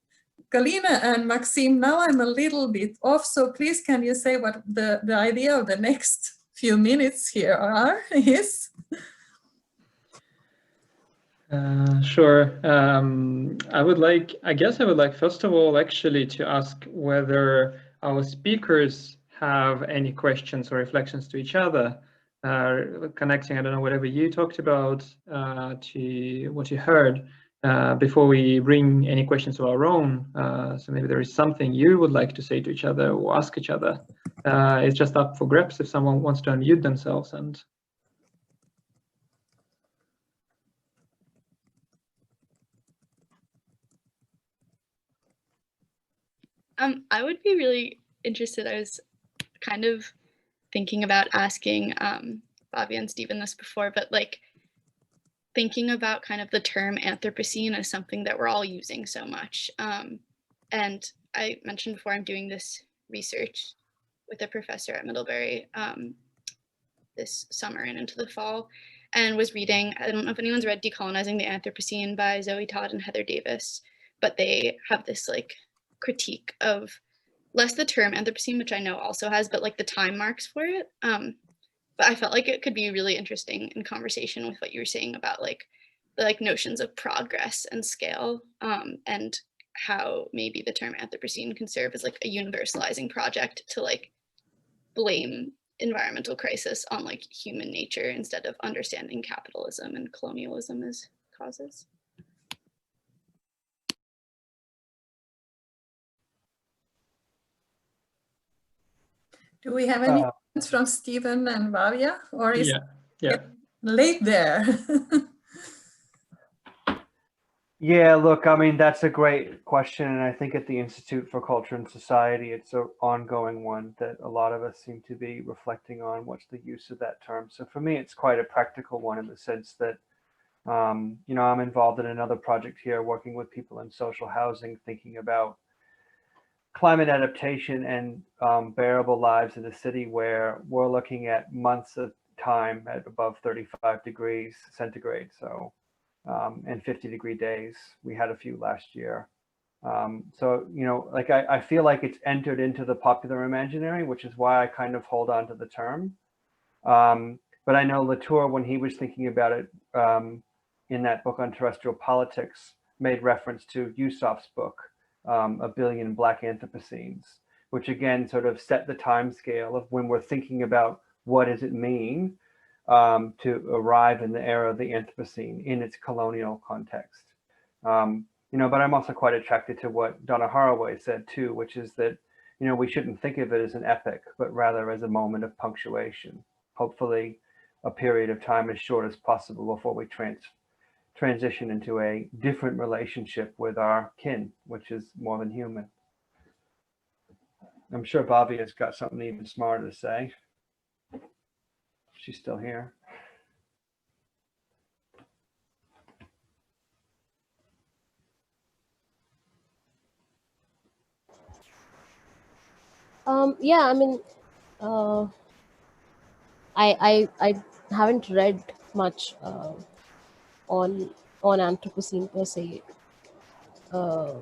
Galina and Maxim, now I'm a little bit off, so please can you say what the idea of the next few minutes here is? Sure. I guess I would like, first of all, actually to ask whether our speakers have any questions or reflections to each other, connecting, I don't know, whatever you talked about to what you heard, before we bring any questions of our own. So maybe there is something you would like to say to each other or ask each other. It's just up for grabs if someone wants to unmute themselves. And I would be really interested. I was kind of thinking about asking Bhavya and Stephen this before, but like thinking about kind of the term Anthropocene as something that we're all using so much. And I mentioned before, I'm doing this research with a professor at Middlebury this summer and into the fall, and was reading, I don't know if anyone's read Decolonizing the Anthropocene by Zoe Todd and Heather Davis, but they have this like critique of less the term Anthropocene, which I know also has, but like the time marks for it. But I felt like it could be really interesting in conversation with what you were saying about like the like notions of progress and scale, and how maybe the term Anthropocene can serve as like a universalizing project to like blame environmental crisis on like human nature instead of understanding capitalism and colonialism as causes. Do we have any comments from Stephen and Bhavya, or is it late there? Yeah, look, I mean, that's a great question. And I think at the Institute for Culture and Society, it's an ongoing one that a lot of us seem to be reflecting on. What's the use of that term? So for me, it's quite a practical one in the sense that, you know, I'm involved in another project here, working with people in social housing, thinking about climate adaptation and bearable lives in a city where we're looking at months of time at above 35 degrees centigrade. So, and 50-degree days. We had a few last year. So, you know, like I feel like it's entered into the popular imaginary, which is why I kind of hold on to the term. But I know Latour, when he was thinking about it in that book on terrestrial politics, made reference to Yusuf's book, A Billion Black Anthropocenes, which again sort of set the time scale of when we're thinking about what does it mean to arrive in the era of the Anthropocene in its colonial context. You know, but I'm also quite attracted to what Donna Haraway said too, which is that, you know, we shouldn't think of it as an epic, but rather as a moment of punctuation. Hopefully a period of time as short as possible before we transition into a different relationship with our kin, which is more than human. I'm sure Bhavya's got something even smarter to say. She's still here. Yeah, I mean, I haven't read much on Anthropocene per se to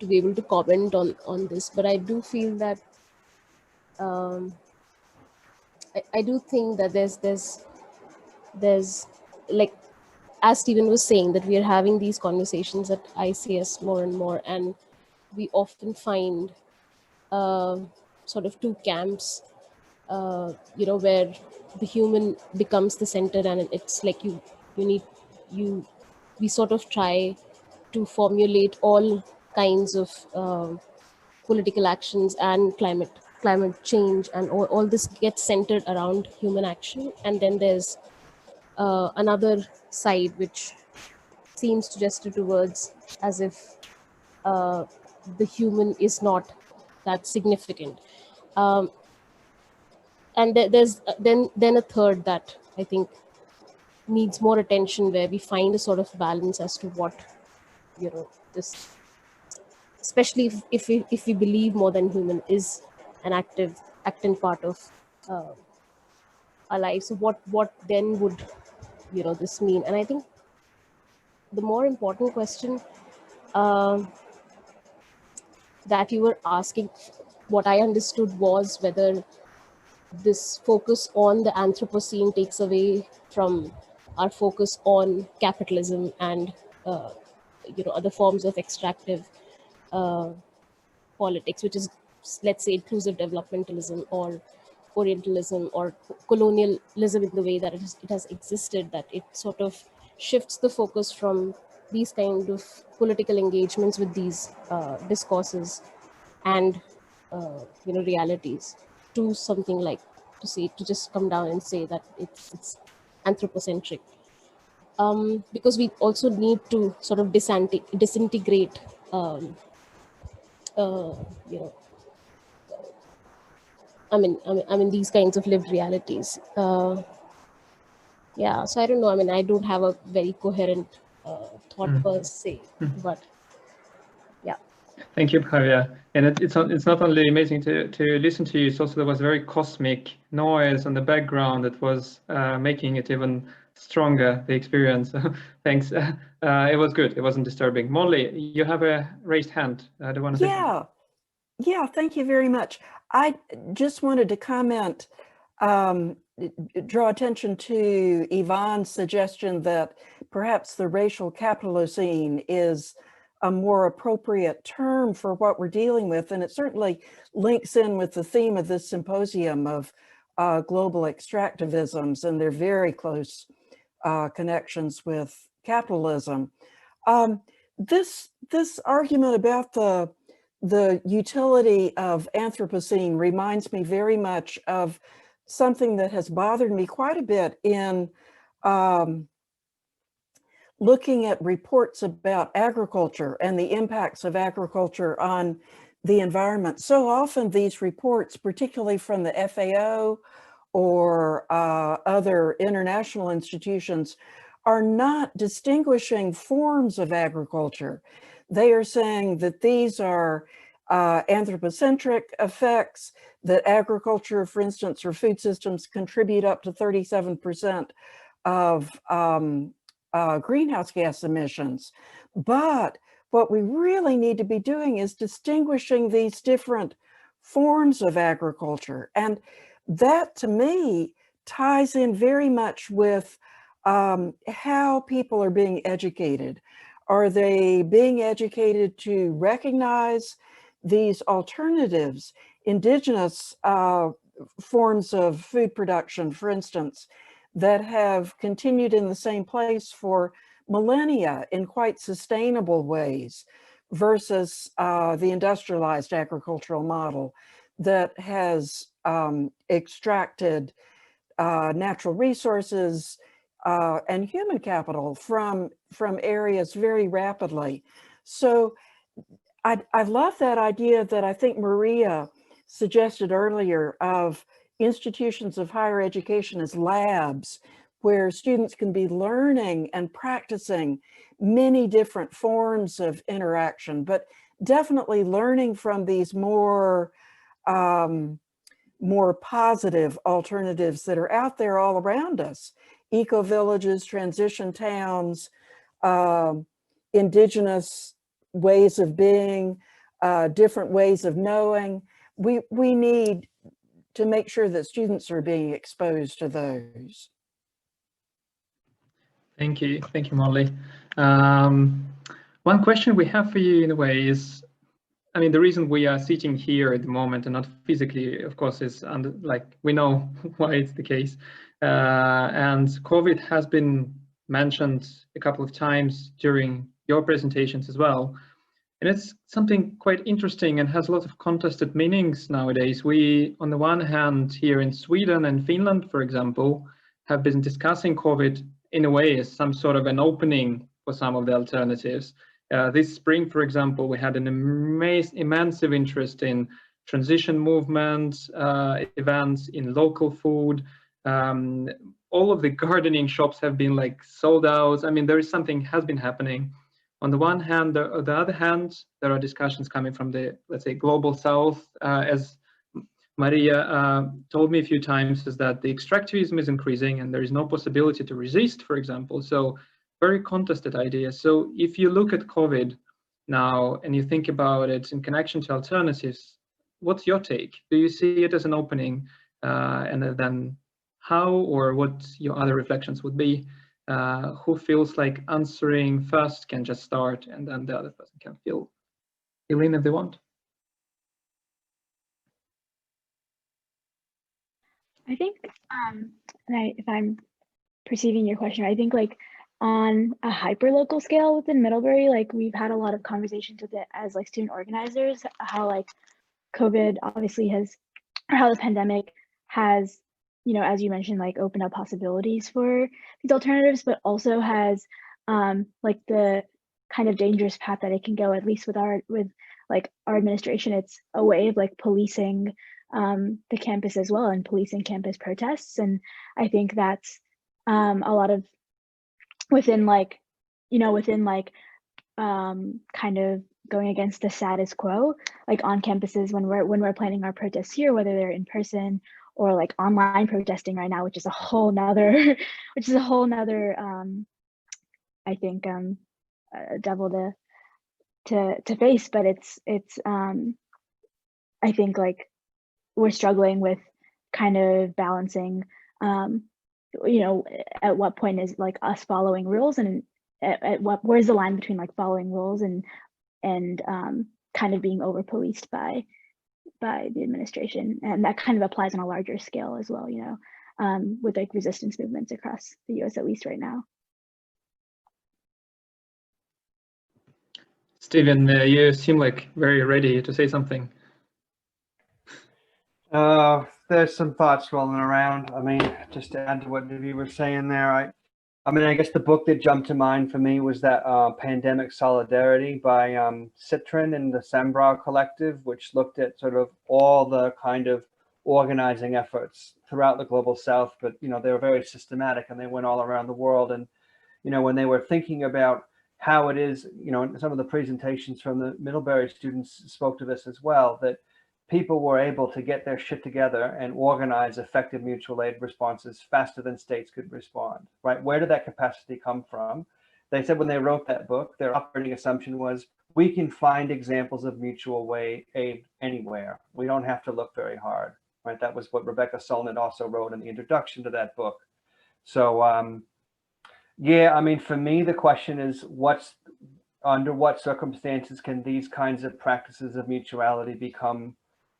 be able to comment on this, but I do feel that I do think that there's like, as Stephen was saying, that we are having these conversations at ICS more and more, and we often find sort of two camps, you know, where the human becomes the center, and it's like we sort of try to formulate all kinds of political actions and climate change, and all this gets centered around human action. And then there's another side which seems suggested towards as if the human is not that significant. And there's then a third that I think needs more attention, where we find a sort of balance as to what, this, especially if we believe more than human is an active part of our life. So what then would, this mean? And I think the more important question that you were asking, what I understood was whether this focus on the Anthropocene takes away from our focus on capitalism and other forms of extractive politics, which is, let's say, inclusive developmentalism or Orientalism or colonialism in the way that it has existed, that it sort of shifts the focus from these kind of political engagements with these discourses and realities to something like to just come down and say that it's anthropocentric, because we also need to sort of disintegrate I mean these kinds of lived realities. Yeah, so I don't know. I mean, I don't have a very coherent thought per se, but yeah. Thank you, Bhavya. And it's not only amazing to listen to you, it's also there was very cosmic noise on the background that was making it even stronger, the experience. Thanks. It was good. It wasn't disturbing. Molly, you have a raised hand. I don't want to say. Yeah, thank you very much. I just wanted to comment, draw attention to Yvonne's suggestion that perhaps the racial capitalocene is a more appropriate term for what we're dealing with. And it certainly links in with the theme of this symposium of global extractivisms and their very close connections with capitalism. This argument about the utility of Anthropocene reminds me very much of something that has bothered me quite a bit in looking at reports about agriculture and the impacts of agriculture on the environment. So often these reports, particularly from the FAO or other international institutions, are not distinguishing forms of agriculture. They are saying that these are anthropocentric effects, that agriculture, for instance, or food systems contribute up to 37% of greenhouse gas emissions. But what we really need to be doing is distinguishing these different forms of agriculture. And that, to me, ties in very much with how people are being educated. Are they being educated to recognize these alternatives, indigenous forms of food production, for instance, that have continued in the same place for millennia in quite sustainable ways, versus the industrialized agricultural model that has extracted natural resources and human capital from areas very rapidly. So I love that idea that I think Maria suggested earlier of institutions of higher education as labs, where students can be learning and practicing many different forms of interaction, but definitely learning from these more positive alternatives that are out there all around us. Eco-villages, transition towns, indigenous ways of being, different ways of knowing. We need to make sure that students are being exposed to those. Thank you, Molly. One question we have for you in a way is, I mean, the reason we are sitting here at the moment and not physically, of course, is like we know why it's the case. And COVID has been mentioned a couple of times during your presentations as well. And it's something quite interesting and has a lot of contested meanings nowadays. We, on the one hand, here in Sweden and Finland, for example, have been discussing COVID in a way as some sort of an opening for some of the alternatives. This spring, for example, we had an immense interest in transition movements, events in local food. All of the gardening shops have been like sold out. I mean, there is something has been happening. On the one hand, on the other hand, there are discussions coming from the, let's say, global south. As Maria told me a few times, is that the extractivism is increasing and there is no possibility to resist, for example. So very contested idea. So if you look at COVID now and you think about it in connection to alternatives, what's your take? Do you see it as an opening? And then how or what your other reflections would be? Who feels like answering first can just start, and then the other person can fill in if they want. I think, if I'm perceiving your question, I think like on a hyper-local scale within Middlebury, like we've had a lot of conversations with it as like student organizers, how like COVID obviously has, or how the pandemic has, you know, as you mentioned, like opened up possibilities for these alternatives, but also has like the kind of dangerous path that it can go, at least with our administration. It's a way of like policing the campus as well, and policing campus protests. And I think that's a lot of within kind of going against the status quo, like on campuses when we're planning our protests here, whether they're in person or like online protesting right now, which is a whole nother I think devil to face. But it's I think like we're struggling with kind of balancing you know, at what point is like us following rules, and where's the line between like following rules and kind of being over policed by the administration. And that kind of applies on a larger scale as well, you know, with like resistance movements across the US, at least right now. Steven, you seem like very ready to say something. There's some thoughts rolling around. I mean, just to add to what Divya was saying there, I mean, I guess the book that jumped to mind for me was that Pandemic Solidarity by Citran and the Sambra Collective, which looked at sort of all the kind of organizing efforts throughout the global south. But, you know, they were very systematic and they went all around the world. And, you know, when they were thinking about how it is, you know, some of the presentations from the Middlebury students spoke to this as well, that people were able to get their shit together and organize effective mutual aid responses faster than states could respond, right? Where did that capacity come from? They said when they wrote that book, their operating assumption was, we can find examples of mutual aid anywhere. We don't have to look very hard, right? That was what Rebecca Solnit also wrote in the introduction to that book. So yeah, I mean, for me, the question is, under what circumstances can these kinds of practices of mutuality become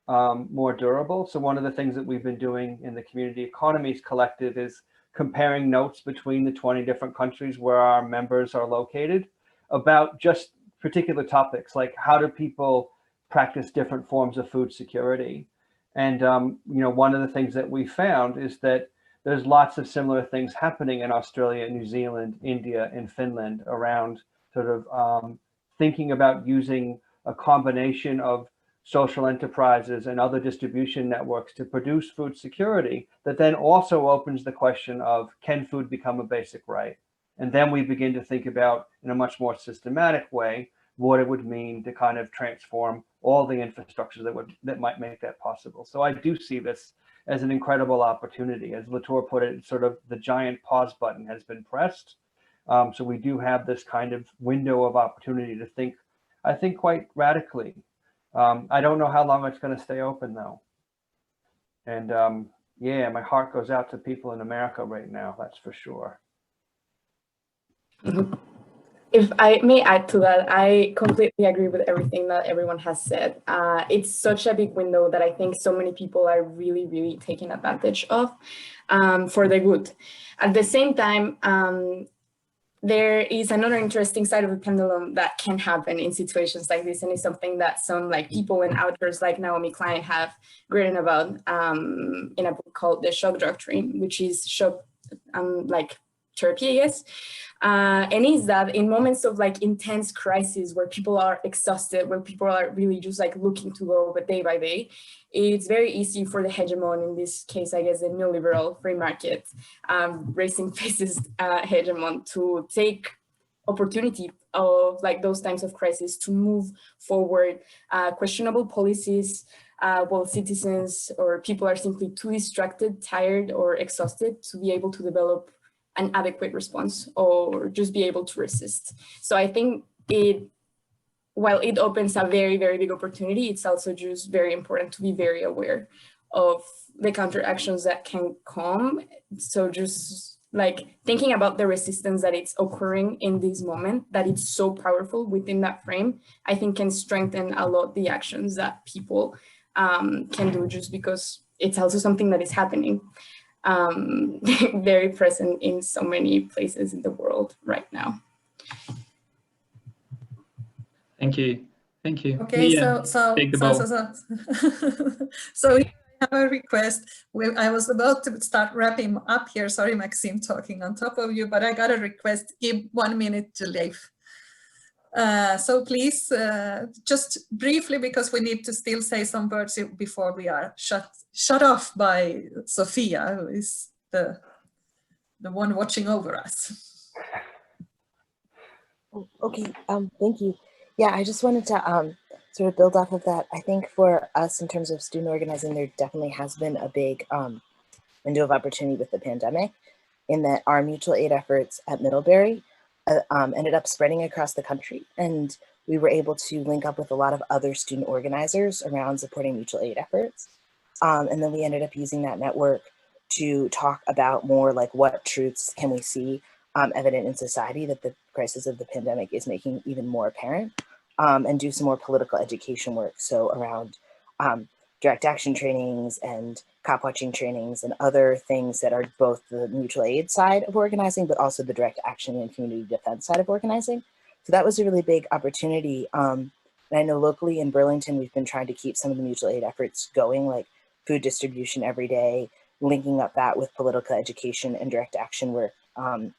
more durable? So one of the things that we've been doing in the Community Economies Collective is comparing notes between the 20 different countries where our members are located about just particular topics, like how do people practice different forms of food security? And you know, one of the things that we found is that there's lots of similar things happening in Australia, New Zealand, India, and Finland around sort of thinking about using a combination of social enterprises and other distribution networks to produce food security that then also opens the question of, can food become a basic right? And then we begin to think about, in a much more systematic way, what it would mean to kind of transform all the infrastructure that might make that possible. So I do see this as an incredible opportunity. As Latour put it, sort of the giant pause button has been pressed. So we do have this kind of window of opportunity to think, I think, quite radically. I don't know how long it's going to stay open, though. And yeah, my heart goes out to people in America right now, that's for sure. If I may add to that, I completely agree with everything that everyone has said. It's such a big window that I think so many people are really, really taking advantage of for the good. At the same time, there is another interesting side of the pendulum that can happen in situations like this, and it's something that some like people and authors like Naomi Klein have written about in a book called The Shock Doctrine, which is like therapy, I guess. And is that in moments of like intense crisis where people are exhausted, where people are really just like looking to go but day by day, it's very easy for the hegemon, in this case, I guess the neoliberal free market, racing faces hegemon, to take opportunity of like those times of crisis to move forward questionable policies while citizens or people are simply too distracted, tired, or exhausted to be able to develop an adequate response or just be able to resist. So I think while it opens a very, very big opportunity, it's also just very important to be very aware of the counteractions that can come. So just like thinking about the resistance that it's occurring in this moment, that it's so powerful within that frame, I think can strengthen a lot the actions that people can do, just because it's also something that is happening. Very present in so many places in the world right now. Thank you. Thank you. Okay, Mia, so I have a request. I was about to start wrapping up here. Sorry, Maxim, talking on top of you, but I got a request. Give 1 minute to Leif. So please, just briefly, because we need to still say some words before we are shut off by Sophia, who is the one watching over us. Okay, thank you. Yeah, I just wanted to sort of build off of that. I think for us in terms of student organizing, there definitely has been a big window of opportunity with the pandemic, in that our mutual aid efforts at Middlebury ended up spreading across the country, and we were able to link up with a lot of other student organizers around supporting mutual aid efforts. And then we ended up using that network to talk about more like what truths can we see evident in society that the crisis of the pandemic is making even more apparent, and do some more political education work. So around direct action trainings and cop watching trainings and other things that are both the mutual aid side of organizing, but also the direct action and community defense side of organizing. So that was a really big opportunity. And I know locally in Burlington, we've been trying to keep some of the mutual aid efforts going, like food distribution every day, linking up that with political education and direct action work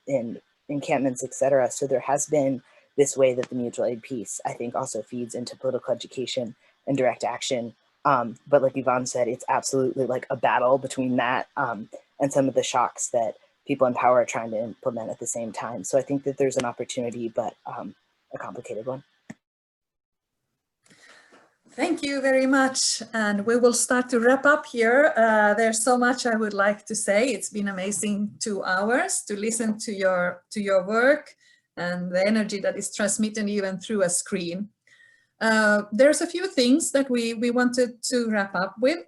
in encampments, et cetera. So there has been this way that the mutual aid piece, I think, also feeds into political education and direct action. But like Yvonne said, it's absolutely like a battle between that and some of the shocks that people in power are trying to implement at the same time. So I think that there's an opportunity, but a complicated one. Thank you very much. And we will start to wrap up here. There's so much I would like to say. It's been amazing 2 hours to listen to your work and the energy that is transmitted even through a screen. There's a few things that we wanted to wrap up with.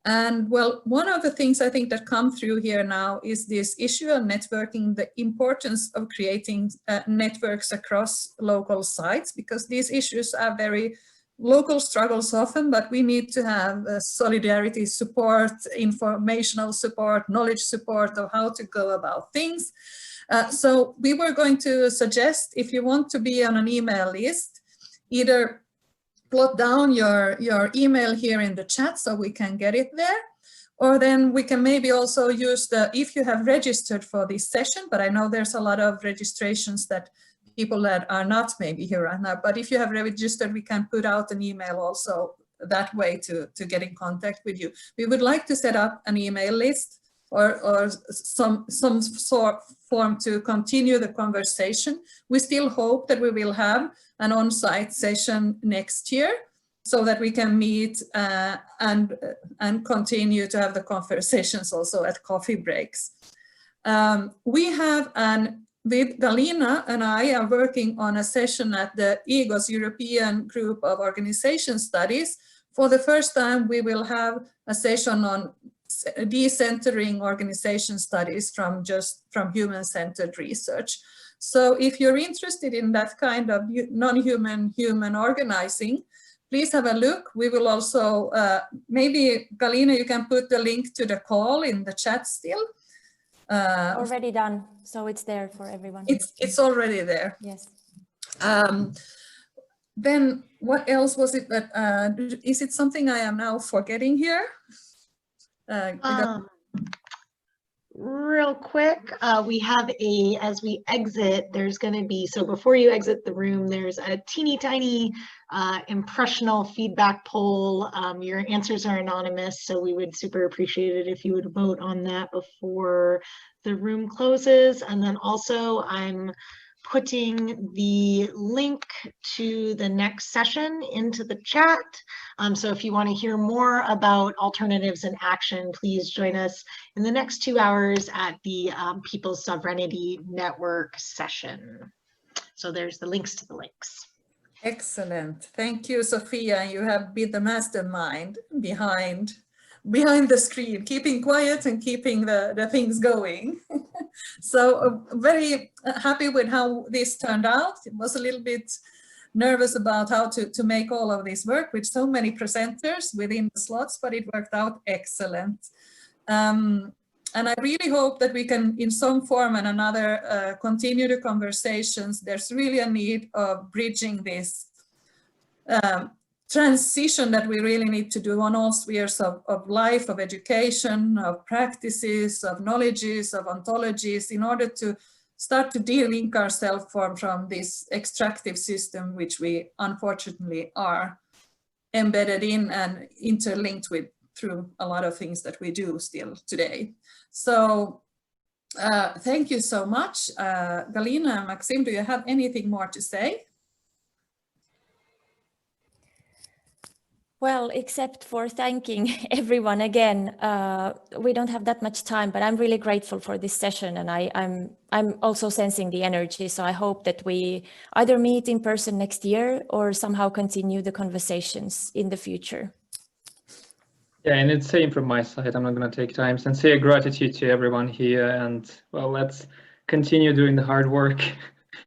And well, one of the things I think that come through here now is this issue of networking, the importance of creating networks across local sites, because these issues are very local struggles often, but we need to have solidarity support, informational support, knowledge support of how to go about things. So we were going to suggest, if you want to be on an email list, either plot down your email here in the chat so we can get it there, or then we can maybe also use if you have registered for this session, but I know there's a lot of registrations that people that are not maybe here right now, but if you have registered, we can put out an email also that way to get in contact with you. We would like to set up an email list or some sort of form to continue the conversation. We still hope that we will have an on-site session next year so that we can meet and continue to have the conversations also at coffee breaks. We have with Galina and I are working on a session at the EGOS European Group of Organization Studies. For the first time, we will have a session on decentering organization studies from human-centered research. So if you're interested in that kind of non-human human organizing, please have a look. We will also, maybe Galina, you can put the link to the call in the chat still. Already done, so it's there for everyone. It's already there. Yes. Then what else was it that, is it something I am now forgetting here? real quick, we have as we exit, there's going to be, so before you exit the room, there's a teeny tiny impressional feedback poll. Your answers are anonymous, so we would super appreciate it if you would vote on that before the room closes. And then also I'm putting the link to the next session into the chat. So if you want to hear more about alternatives in action, please join us in the next 2 hours at the People's Sovereignty Network session. So there's the links to the links. Excellent. Thank you, Sophia. You have been the mastermind behind the screen, keeping quiet and keeping the things going. So very happy with how this turned out. It was a little bit nervous about how to make all of this work with so many presenters within the slots, but it worked out excellent. And I really hope that we can, in some form and another, continue the conversations. There's really a need of bridging this transition that we really need to do on all spheres of life, of education, of practices, of knowledges, of ontologies, in order to start to de-link ourselves from this extractive system, which we unfortunately are embedded in and interlinked with through a lot of things that we do still today. So thank you so much. Galina and Maxim, do you have anything more to say? Well, except for thanking everyone again. We don't have that much time, but I'm really grateful for this session, and I'm also sensing the energy. So I hope that we either meet in person next year or somehow continue the conversations in the future. Yeah, and it's same from my side. I'm not going to take time. Sincere gratitude to everyone here, and well, let's continue doing the hard work.